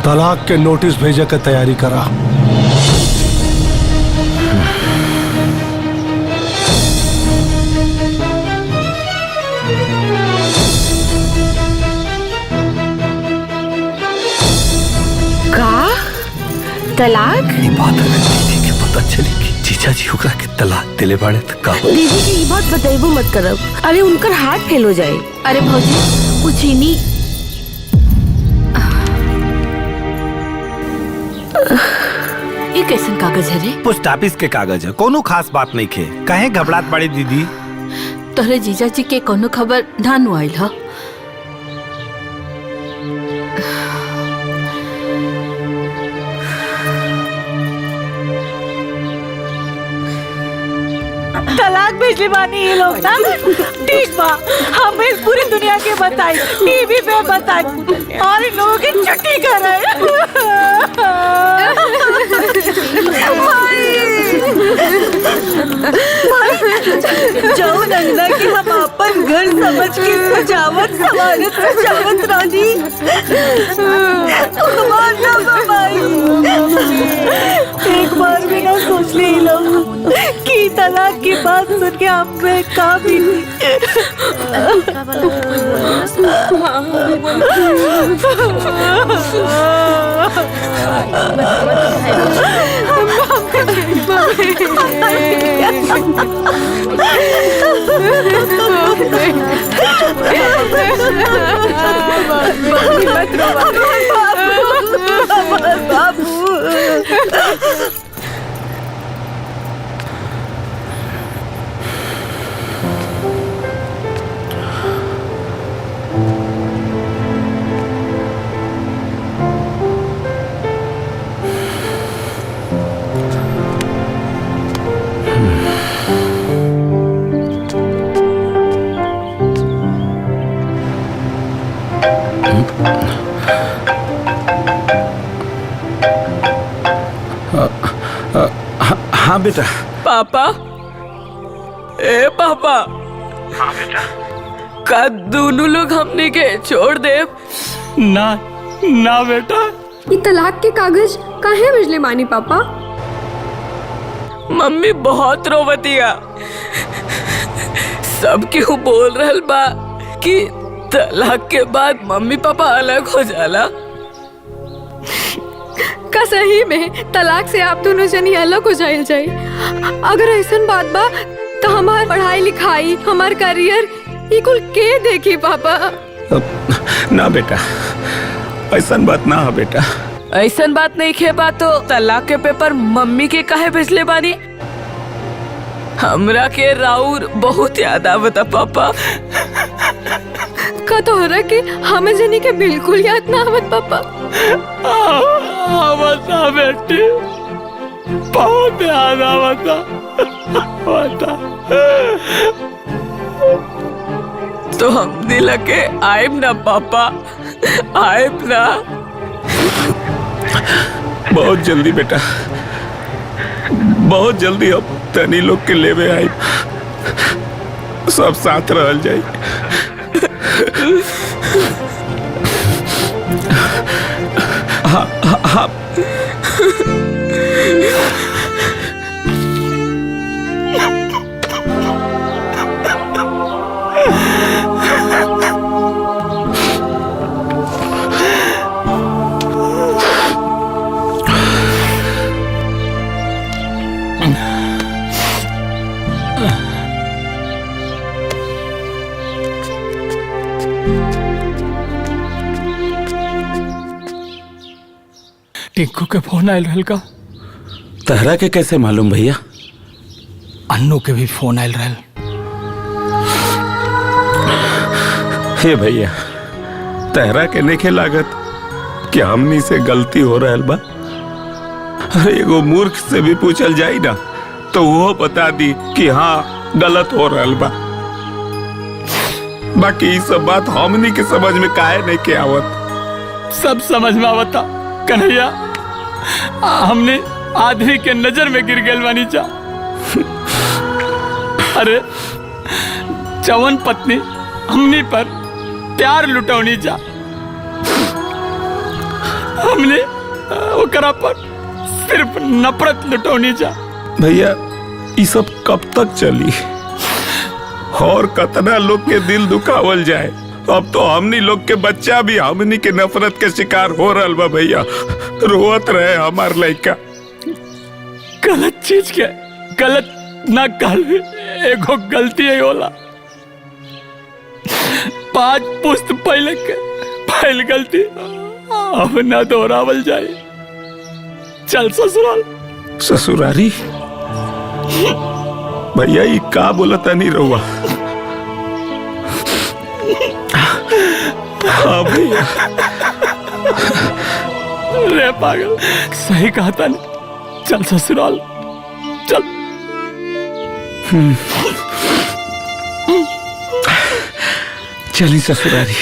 तलाक के नोटिस भेजे के तैयारी करा। का तलाक? ये बात अगर दीदी के पता चली कि जीजा जी ओकरा के तलाक दिले बाड़े तो का होई? दीदी की ये बात बताइबो मत करब। अरे उनकर हार्ट फेल हो जाए। अरे भौजी कुछ चीनी। ये कैसन कागज है रे? पोस्ट ऑफिस के कागज है, कोनो खास बात नहीं खे। काहे घबरात बाड़ी दीदी? तोहरे जीजा जी के कोनो खबर ढानु आइल ह? तलाक भेजले बानी ये लोग ना। ठीक बा, हमें पूरी दुनिया के बताई, टीवी पे बताई और इन लोगों की छुट्टी करे। जाओ नंदा कि हम अपन घर समझ के सजावट रानी। एक बार भी ना सोच ले लोग कि तलाक की बात सुन के आप में का भी बाबू। हाँ बेटा। पापा, ए पापा। हाँ बेटा। का दोनों लोग हमने के छोड़ दे? ना ना बेटा। ये तलाक के कागज काहे भेजले मानी पापा? मम्मी बहुत रोवतिया। सब केहू बोल रहल बा कि तलाक के बाद मम्मी पापा अलग हो जाला। का सही में तलाक से आप दोनों जनी अलग हो जाइल जाए? अगर ऐसन बात बा तो हमार पढ़ाई लिखाई, हमार करियर ये कुल के देखी पापा? ना बेटा, ऐसन बात ना है बेटा। ऐसन बात नहीं खे बा तो तलाक के पेपर मम्मी के काहे भेजले बानी? हमरा के राउर बहुत याद आवता पापा। का तोहरा के हमें जनी के बिल्कुल याद ना आवत पापा? आवता बेटी, बहुत याद आवता। तो हम दिल के आएब ना पापा, आएब ना। बहुत जल्दी बेटा, बहुत जल्दी अब तनी लोग के लेवे आई, सब साथ रहल जाई। हाँ हाँ हाँ। टिंकू के फोन आयल रहल का? तहरा के कैसे मालूम भैया? अन्नू के भी फोन आयल रहल। हे भैया, तहरा के नेखे लागत कि हमनी से गलती हो रहल बा? एगो मूर्ख से भी पूछल जाई ना तो वो बता दी कि हाँ गलत हो रहल बा। बाकी ये सब बात हमनी के समझ में काहे नहीं के आवत? सब समझ में आवता कन्हैया। हमने आदमी के नजर में गिर गए बानी जा। अरे जवन पत्नी हमनी पर प्यार लुटौनी जा, हमने ओकरा पर सिर्फ नफरत लुटौनी जा। भैया ये सब कब तक चली और कतना लोग के दिल दुखावल जाए? अब तो हमनी लोग के बच्चा भी हमनी के नफरत के शिकार हो रहल बा भैया। रोवत रहे हमार लड़का। गलत चीज के गलत ना कहलवे, एगो गलती है होला। 5 पुस्त पहले के पहल गलती अब ना दोहरावल जाए। चल ससुराल। ससुरारी? भैया ये का बोलता नहीं रहुआ? हाँ भैया। रे पागल, सही कहा था नहीं। चल ससुराल चल। चली ससुरारी।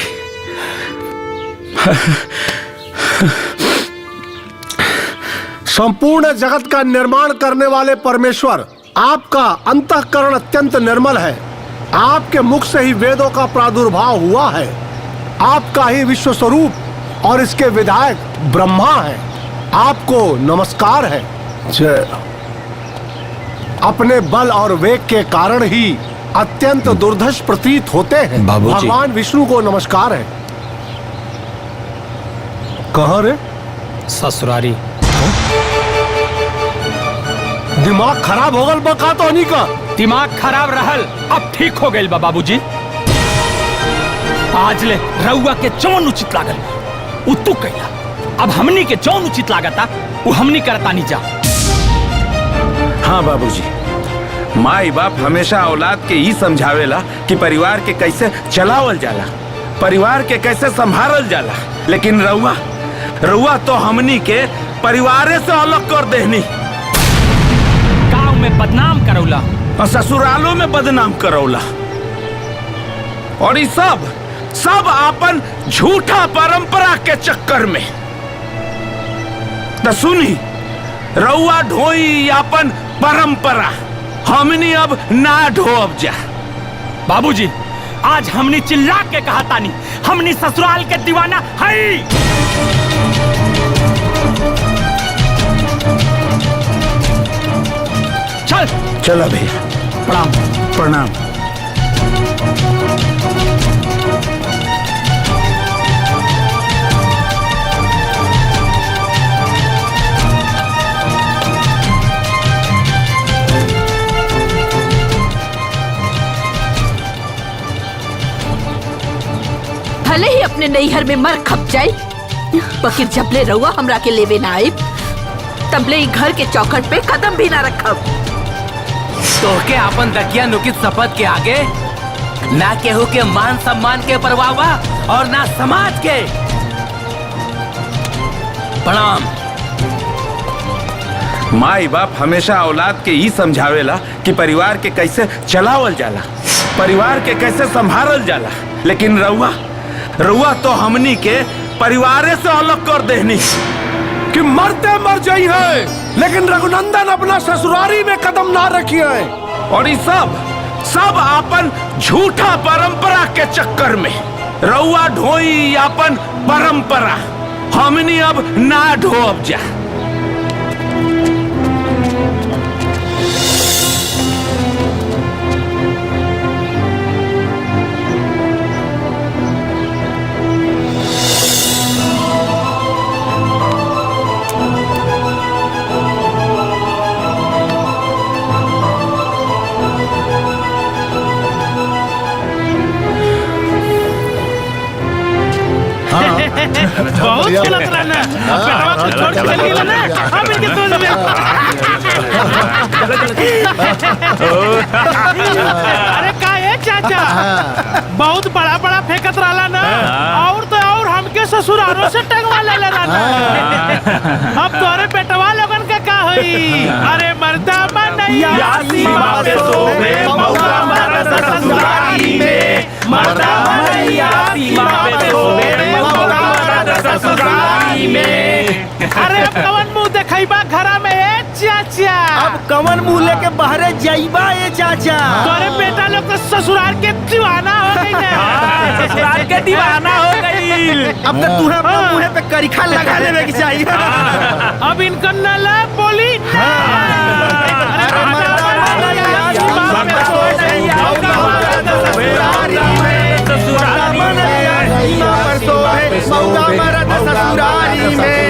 संपूर्ण जगत का निर्माण करने वाले परमेश्वर, आपका अंतःकरण अत्यंत निर्मल है। आपके मुख से ही वेदों का प्रादुर्भाव हुआ है। आपका ही विश्व स्वरूप और इसके विधायक ब्रह्मा है। आपको नमस्कार है। जय। अपने बल और वेग के कारण ही अत्यंत दुर्धर्ष प्रतीत होते हैं। बाबूजी। भगवान विष्णु को नमस्कार है। कहाँ रे? ससुरारी। दिमाग खराब हो गल बका तो नहीं का? दिमाग खराब रहल, अब ठीक हो गई बा बाबूजी। आज ले रउआ के जौन उचित लागल उ तू कैला, अब हमनी के जौन उचित लागता वो हमनी करता नहीं जा। हाँ बाबूजी, माई बाप हमेशा औलाद के ही समझावेला कि परिवार के कैसे चलावल जाला, परिवार के कैसे संभालल जाला। लेकिन रउआ तो हमनी के परिवारे से अलग कर देहनी। गांव में बदनाम करौला और ससुरालों में बदनाम करौला। और ये सब आपन झूठा परंपरा के चक्कर में। तो सुनी, रउआ ढोई आपन परंपरा, हमनी अब ना ढोब जा। बाबूजी आज हमनी चिल्ला के कहा तानी, हमनी ससुराल के दीवाना है। चल चलो भैया, प्रणाम। प्रणाम। भले ही अपने नैहर में मर खप जाई, बकिर जबले रहुआ हमरा के लेवे ना आई, तबले ही घर के चौखट पे कदम भी ना रखब। तोहके अपन दकिया नुकित शपथ के आगे ना केहू के मान सम्मान के परवाह बा और ना समाज के। प्रणाम। माई बाप हमेशा औलाद के ई समझावेला कि परिवार के कैसे चलावल जाला, परिवार के कैसे संभालल जाला, लेकिन रउआ तो हमनी के परिवारे से अलग कर देनी कि मरते मर जाई है, लेकिन रघुनंदन अपना ससुरारी में कदम ना रखी है। और ये सब अपन झूठा परंपरा के चक्कर में रउआ ढोई अपन परंपरा, हमनी अब ना ढोब जा। बहुत खेलत रहना, पेटवा को छोड़ के चल गेला ना, अब इनके सोच में। अरे का है चाचा, बहुत बड़ा बड़ा फेंकत रहला ना, और तो और हमके ससुरालों से टंगवा ले रहना। अब तोरे पेटवा लोगन का का होई? अरे मर्दा मनैया सीमा पे सोवे, मौका मारा ससुरारी में। मर्दा मनैया सीमा पे सोवे, ससुरारी में। अरे अब कवन मुंह देखैबा घरा में ए चाचा? अब कवन मुंह लेके बाहरे जाइबा ए चाचा? तोरे बेटा लोग तो ससुराल के दीवाना हो गई ना। ससुराल के दीवाना हो गई। अब तो तुम्हें अपने मुंह पे करिखा लगा लेवे की चाहिए। अब इनका नला बोली ससुरारी में।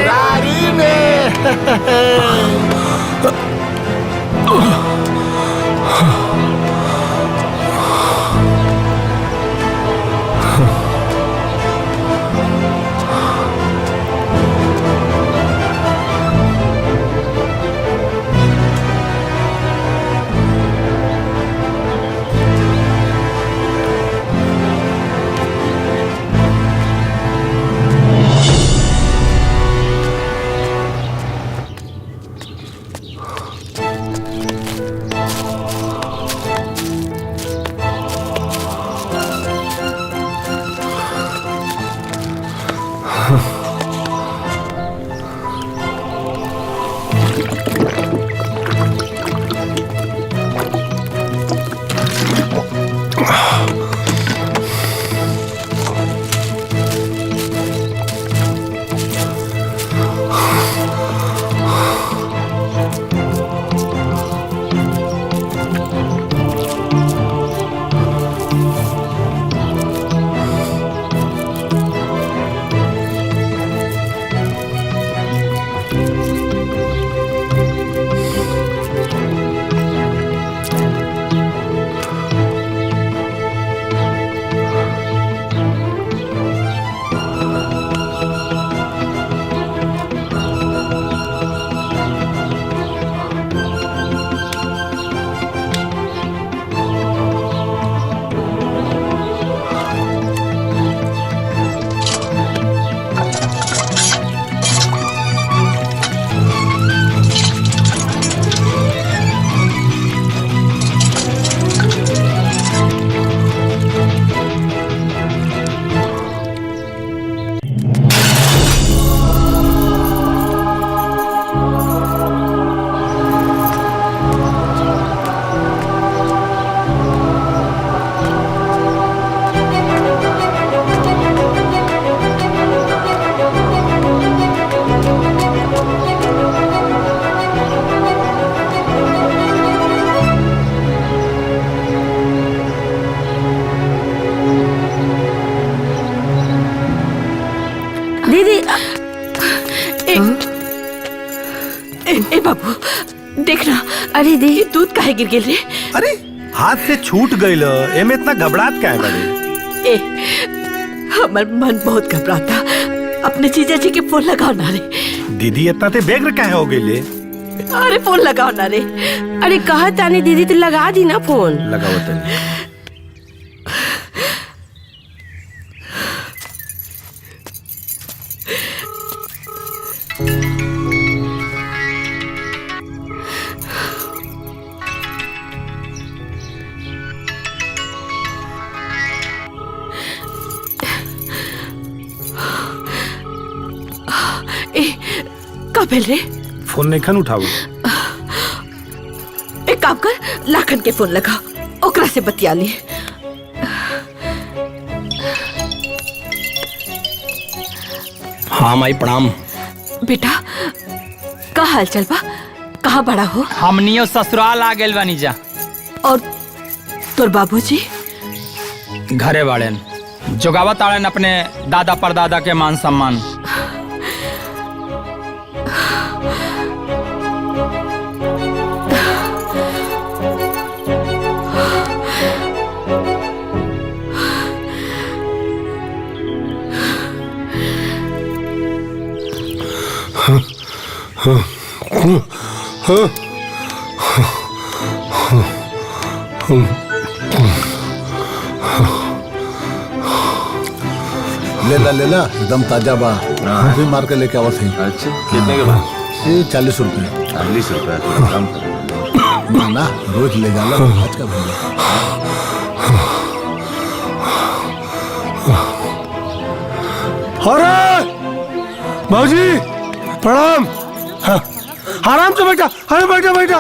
देखना। अरे दे, ये दूध काहे गिर गिर रे? अरे हाथ से छूट गईल, एमे इतना घबराहट काहे बड़े? ए, हमर मन बहुत घबराता। अपने जीजा जी के फोन लगाओ ना रे। दीदी इतना ते बेग्र काहे हो गईले? अरे फोन लगाओ ना रे। अरे कहा ताने दीदी तो लगा दी ना फोन। लगाओ तनी। का भेल रे? फोन नहीं खन उठाओ। एक काम कर, लाखन के फोन लगा, ओकरा से बतिया ली। हाँ माई प्रणाम। बेटा का हाल चल बा? कहाँ बड़ा हो? हमनियो ससुराल आ गेल बानी जा। और तोर बाबूजी? घरे बाड़ेन, जोगावत आड़ेन अपने दादा परदादा के मान सम्मान। लेला एकदम ताजा बा। अभी मार के लेके आवत है। अच्छा कितने के बाद? ये 40 रुपए। 40 रुपए कम कर ना रोज ले जाला, आज का भैया। अरे भाजी प्रणाम। हाँ, आराम से बैठा। अरे बैठा बैठा।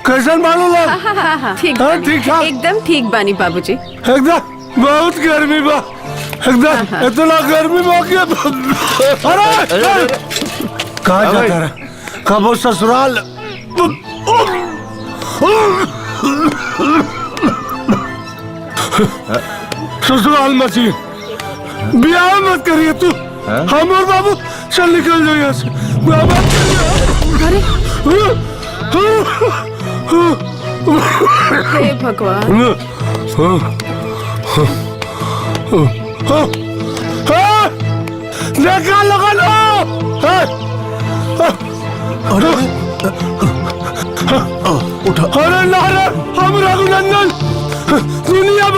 कैसन मालूम लग? ठीक हाँ, ठीक ठाक। एकदम ठीक बानी बाबूजी। एकदम बहुत गर्मी बा। एकदम इतना गर्मी बा कि अरे कहाँ जाता रहा? कब वो ससुराल? ससुराल मची ब्याह मत करिए तू। हम और बाबू चल निकल जाओ यहाँ से। हे भगवान। देखा लगा लो। अरे नारे हम रघुनंदन दुनिया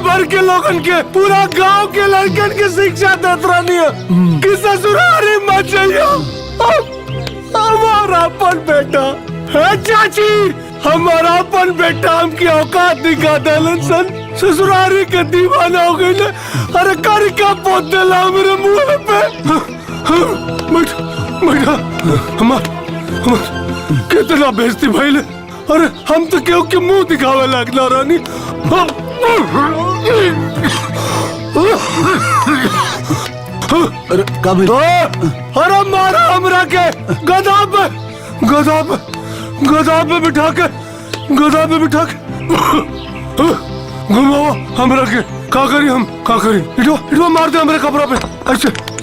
भर के लोगन के, पूरा गांव के लड़कन के शिक्षा देत रहनी है कि ससुरारी मत जाइयो। हमारा अपन बेटा है चाची, हमारा अपन बेटा हमकी औकात दिखा देलन सन। ससुरारी के दीवाना हो गई। अरे कर क्या पोत देला मेरे मुंह पे। बेटा हमार कितना बेइज्जती भइले। अरे हम तो केहू के मुंह दिखावे लगला रानी। अरे कभी अरे मारा हमरा के गधा पे बिठा के घुमाओ हमरा के। का करी हम? का करी? इटो मार दे हमरे कपड़ा पे।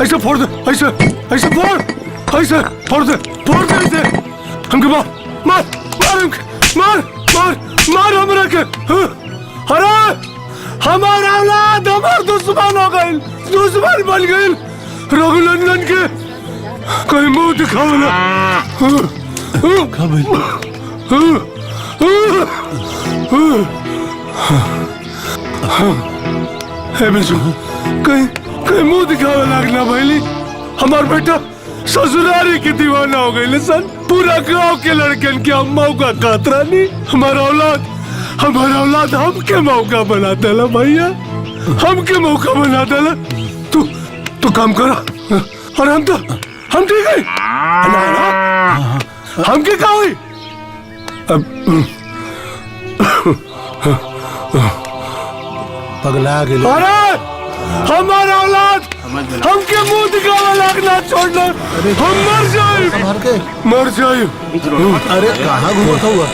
ऐसे फोड़ दे। ऐसे फोड़ दे ऐसे। हमके मार हमरा के। अरे हमारा औलाद हमार दुश्मन हो गई, दुश्मन बन गई। रघुनंदन के कहीं मुंह दिखाओ ना। कहीं मुंह दिखावे लगना भैली। हमार बेटा ससुरारी की दीवाना हो गई सन। पूरा गांव के लड़कन के हम मौका कातरा नहीं। हमारा औलाद हमके मौका बना देला भैया, हमके मौका बना देला। तू काम करा। और हम ठीक है। हमके का हुई? पगला गेल। अरे हमारा औलाद हमके मुंह दिखावा लगना छोड़ना। हम मर जाए। अरे कहाँ घूमत हुआ?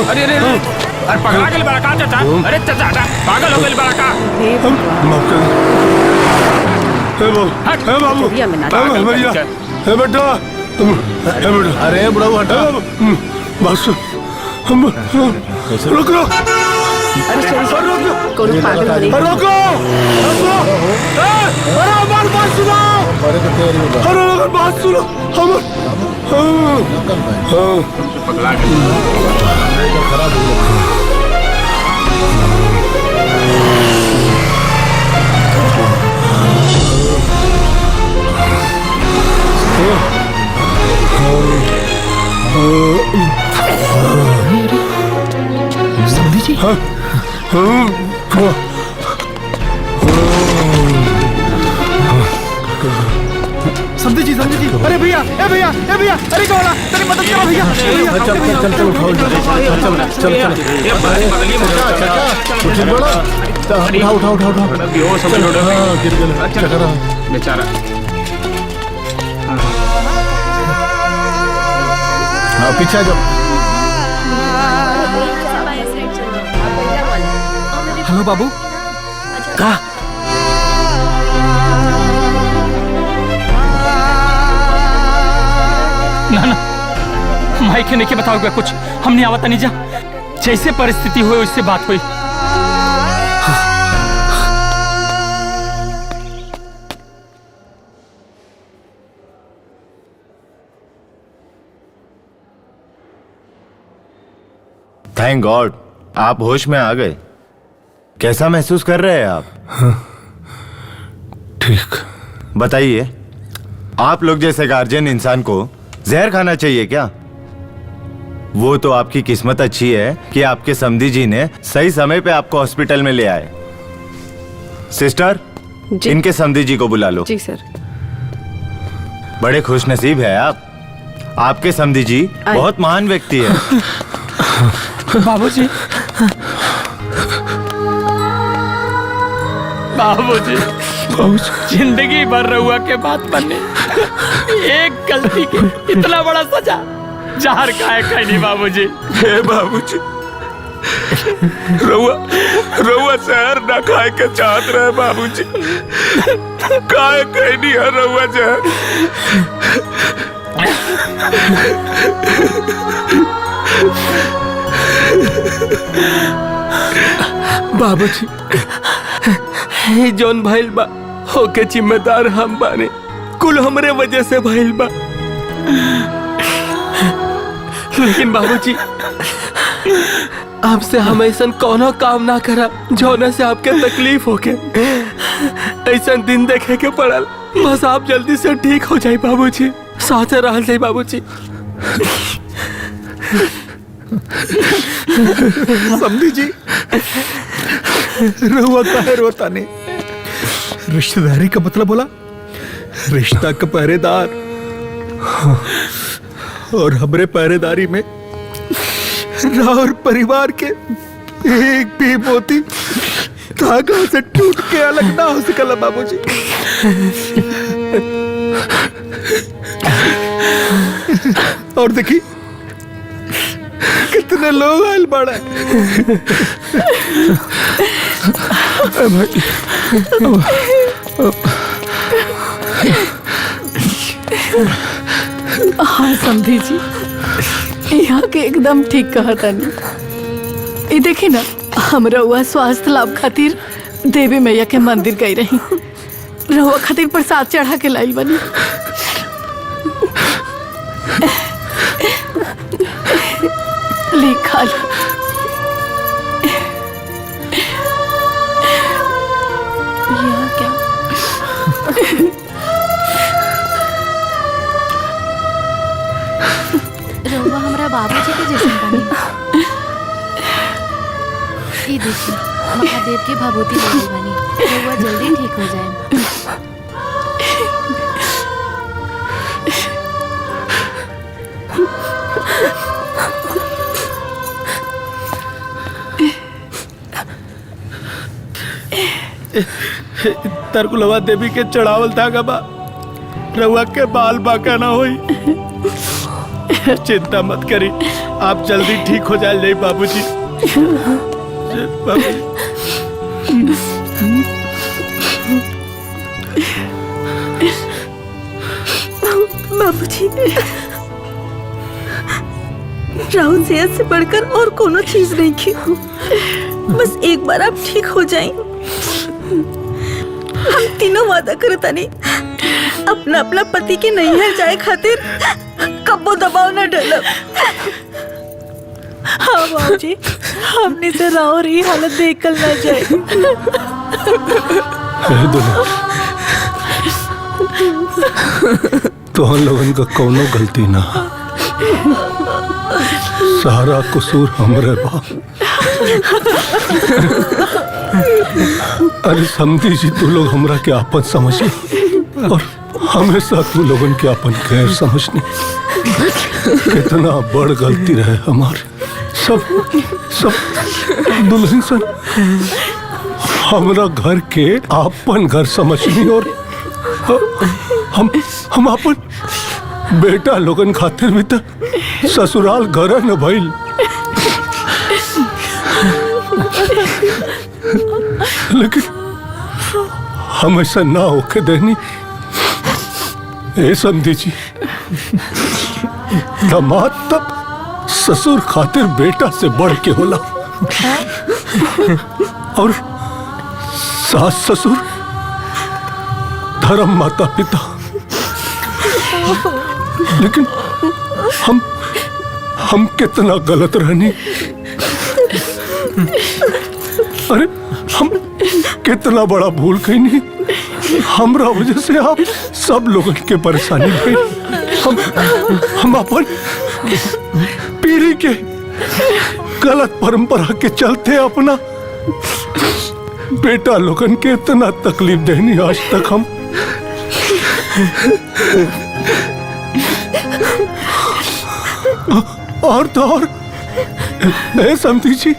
अरे अरे अरे पगला गल बड़ा का चाचा, अरे चाचा पागल हो गल बड़ा का। हे बाबू, भैया, हे बेटा, अरे बुढ़ऊ हटा। बस रुक रो, रोको, अरे हमारी बात सुनो, अरे बात सुनो, खराब हो गया। समझी जी? समझी जी, समझी जी। अरे भैया, ए भैया, ए भैया, अरे कौन? तेरी मदद करो भैया। चल उठाओ, उठाओ, गिर गया बेचारा। हाँ पीछे जाओ। हेलो बाबू, का ना ना माई के नहीं बताओगे कुछ, हमने आवत नहीं जा, जैसे परिस्थिति हुई उससे बात हुई। थैंक गॉड आप होश में आ गए। कैसा महसूस कर रहे हैं आप? ठीक। बताइए, आप लोग जैसे गार्जियन इंसान को जहर खाना चाहिए क्या? वो तो आपकी किस्मत अच्छी है कि आपके समधी जी ने सही समय पे आपको हॉस्पिटल में ले आए। सिस्टर, इनके समधी जी को बुला लो। जी सर। बड़े खुश नसीब है आप, आपके समधी जी बहुत महान व्यक्ति है। बाबूजी, बाबूजी, जिंदगी भर रहुआ के बात बनने, एक गलती की इतना बड़ा सजा, जहर खाए खाई नहीं बाबूजी। हे बाबूजी, रहुआ जहर ना खाए के चाहत रहे बाबूजी, खाए कहीं नहीं है रहुआ जहर। बाबूजी, हे जौन भइल बा होके जिम्मेदार हम बाने, कुल हमरे वजह से भइल बा। लेकिन बाबूजी, आपसे हम ऐसा कोनो काम ना करा जौना से आपके तकलीफ होके। ऐसा दिन देखे के पड़ल, बस आप जल्दी से ठीक हो जाए बाबूजी, साथे रहल जाए बाबूजी। समझी जी, रहुआ काहे रोता नहीं? रिश्तेदारी का मतलब बोला, रिश्ता का पहरेदार, और हमरे पहरेदारी में राउर परिवार के एक भी मोती धागा से टूट के अलग ना हो सकला बाबूजी। और देखी कितने लोग आयल बड़ा हाँ समधी जी, यहाँ के एकदम ठीक कहता नहीं। ये देखी ना, हम रहुआ स्वास्थ्य लाभ खातिर देवी मैया के मंदिर गई रही, रहुआ खातिर प्रसाद चढ़ा के लाइल बनी। ली खा ली। यहाँ क्या? रहुआ हमारा बाबूजी के जैसे बनी। ये देखिए, महादेव की भभूति ले बनी, रहुआ जल्दी ठीक हो जाए। तरकुलवा देवी के चढ़ावल था गबा रउआ के बाल बाका ना होई। चिंता मत करी, आप जल्दी ठीक हो जाए बाबूजी। बाबूजी बाबूजी, राहुल सेहत से बढ़कर और कोनो चीज नहीं की। बस एक बार आप ठीक हो जाएं। हम तीनों वादा करता नहीं अपना अपना पति के नैहर जाए खातिर कब्बो दबाव न डालब। हाँ बाबूजी, हमने से राहुल ही हालत देख कर न जाए। तो हम लोगन का कोनो गलती ना, सारा कसूर हमरे बा। अरे समझी जी, तू लोग हमरा के आपन समझी और हमेशा तू लोगन के आपन गैर समझनी। कितना बड़ गलती रहे हमारे। सब दुल्हन सन हमरा घर के आपन घर समझनी और हम अपन बेटा लोगन खातिर भी तो ससुराल घर न भइल। लेकिन हम ऐसा ना होके देनी। ए समझी जी, दामाद तब ससुर खातिर बेटा से बढ़ के होला और सास ससुर धर्म माता पिता। लेकिन हम कितना गलत रहनी। अरे हम कितना बड़ा भूल कहीं। हमरा वजह से आप सब लोगों के परेशानी हुई। हम अपन पीढ़ी के गलत परंपरा के चलते अपना बेटा लोगन के इतना तकलीफ देनी आज तक हम। और तो और समझी जी,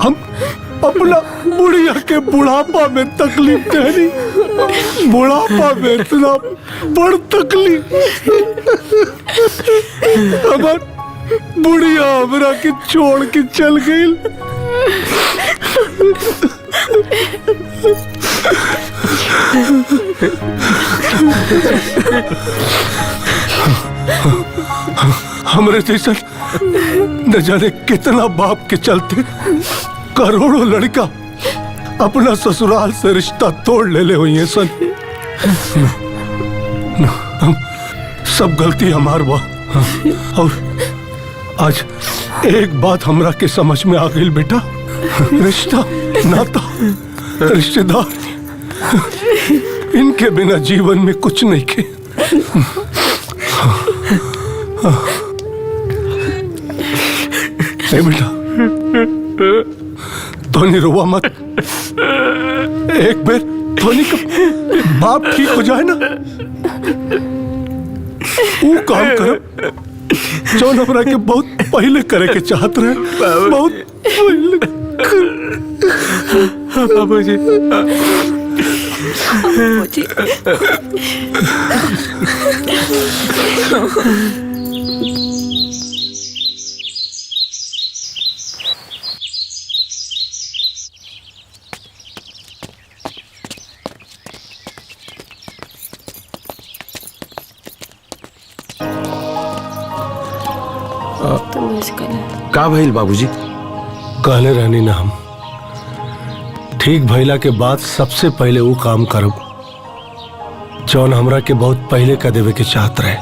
हम अपना बुढ़िया के बुढ़ापा में तकलीफ देनी। बुढ़ापा में इतना बड़ तकलीफ। हमार बुढ़िया हमरा के छोड़ के चल गई। हमरे जैसा न जाने कितना बाप के चलते करोड़ों लड़का अपना ससुराल से रिश्ता तोड़ ले हुई है सन। सब गलती हमार बा। और आज एक बात हमरा के समझ में आ गई बेटा, रिश्ता नाता रिश्तेदार इनके बिना जीवन में कुछ नहीं के। बेटा धोनी रोवा मत। एक बार धोनी का बाप ठीक हो जाए ना, वो काम कर जो हमरा के बहुत पहले करे के चाहत रहे। बहुत पहले बाबूजी। का भइल बाबूजी? कहले रहनी ना हम, ठीक भइला के बाद सबसे पहले वो काम करब जौन हमरा के बहुत पहले कर देवे के चाहत रहे।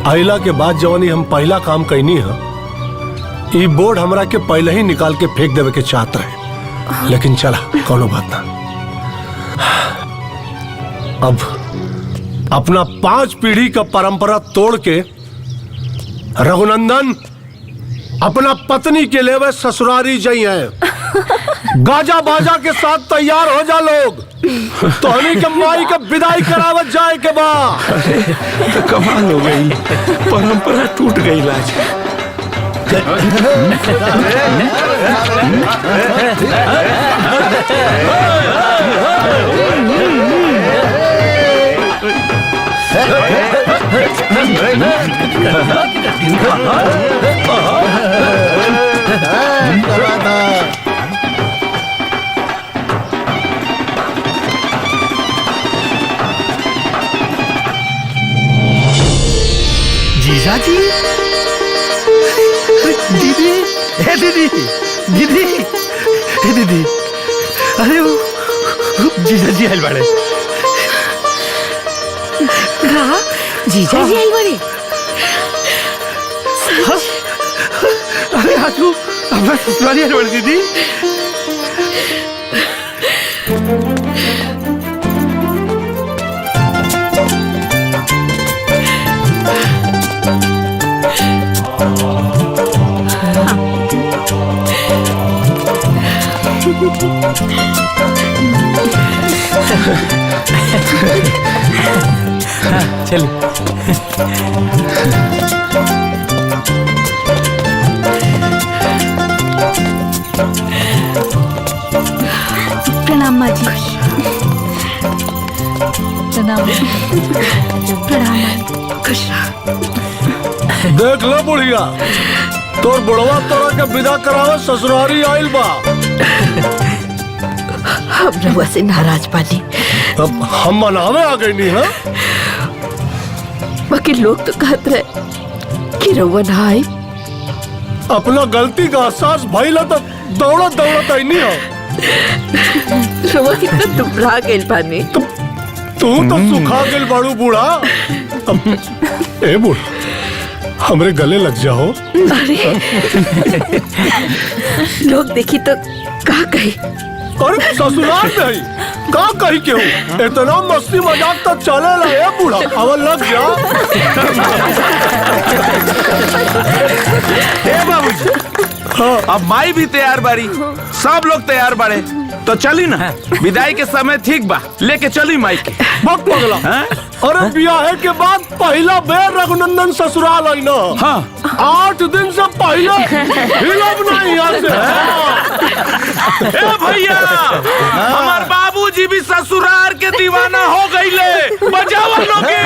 आइला के बाद जवानी हम पहला काम कैनी है, ई बोर्ड हमरा के पहले ही निकाल के फेंक देवे के चाहत रहे, लेकिन चला कोनो बात ना। अब अपना 5 पीढ़ी का परंपरा तोड़ के रघुनंदन अपना पत्नी के लेवे ससुरारी जाई है। गाजा बाजा के साथ तैयार हो जा लोग, तो हनी के माई का विदाई करावत जाए के बाद। तो कमाल हो गई, परंपरा टूट गई लाज। जीजा जी, दीदी, हे दीदी, दीदी, हे दीदी, अरे वो जीजा जी आइल बाड़े। जीजा जी आइल बाड़े। अरे आजू अपना ससुराली आइल बाड़े दीदी। चल प्रणाम माँ जी। प्रणाम खुश देख लो बुढ़िया, तोर बुढ़वा तोरा के विदा करावे ससुरारी आइल बा। हम रउआ से नाराज बानी। अब हम मनावे आ गई नहीं है। बाकी लोग तो कहते रहे कि रउआ ना आई। अपना गलती का एहसास भइल तो दौड़त दौड़त आई नहीं हो। रउआ कितना दुबरा गइल बानी। तू तो सुखा गेल बाड़ू बूढ़ा। ए बूढ़ा, हमरे गले लग जाओ। अरे लोग देखी तो का कही। अरे ससुराल नहीं का कही के हो, इतना मस्ती मजाक तो चले ला ए बूढ़ा, अब लग जा। ए बाबूजी, अब माई भी तैयार बारी, सब लोग तैयार बाड़े, तो चली ना। विदाई के समय ठीक बा, लेके चली माई के। बहुत पगला। अरे ब्याह के बाद पहला बेर रघुनंदन ससुराल आई ना। हाँ। 8 दिन से पहले हिलब नहीं यहाँ से। ए भैया, हमार बाबूजी भी ससुराल के दीवाना हो गईले। बजाओ लोगे।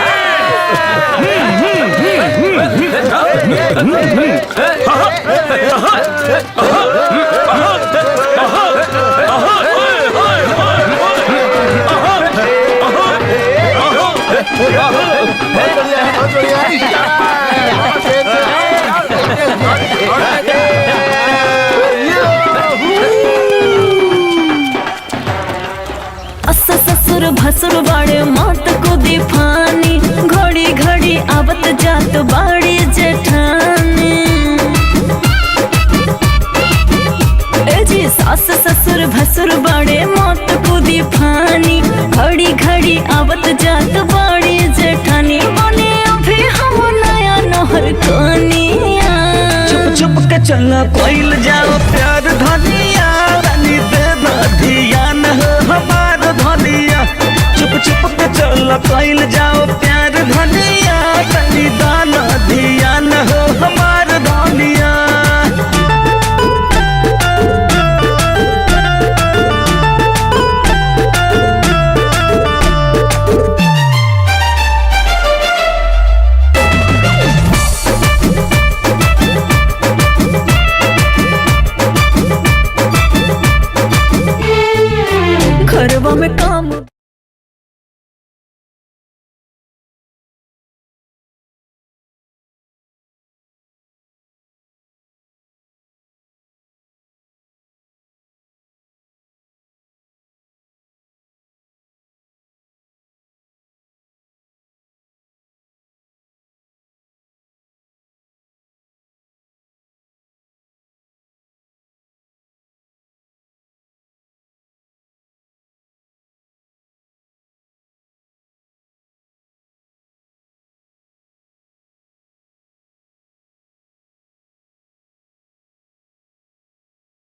ससुर भसुर बाड़े मत को दीफानी, घड़ी घड़ी आवत जात बाड़ी जेठानी। ए जी सास ससुर भसुर बाड़े मत को दीफानी, घड़ी घड़ी आवत जात बाड़ी जेठानी। बने अभी हम नया नहर कनिया। छुप छुप के चला कोइल जाओ प्यार धनिया, रानी दे ध्यान हो हमार धनिया। छुप छुप के चला कोइल जाओ प्यार धनिया, रानी दान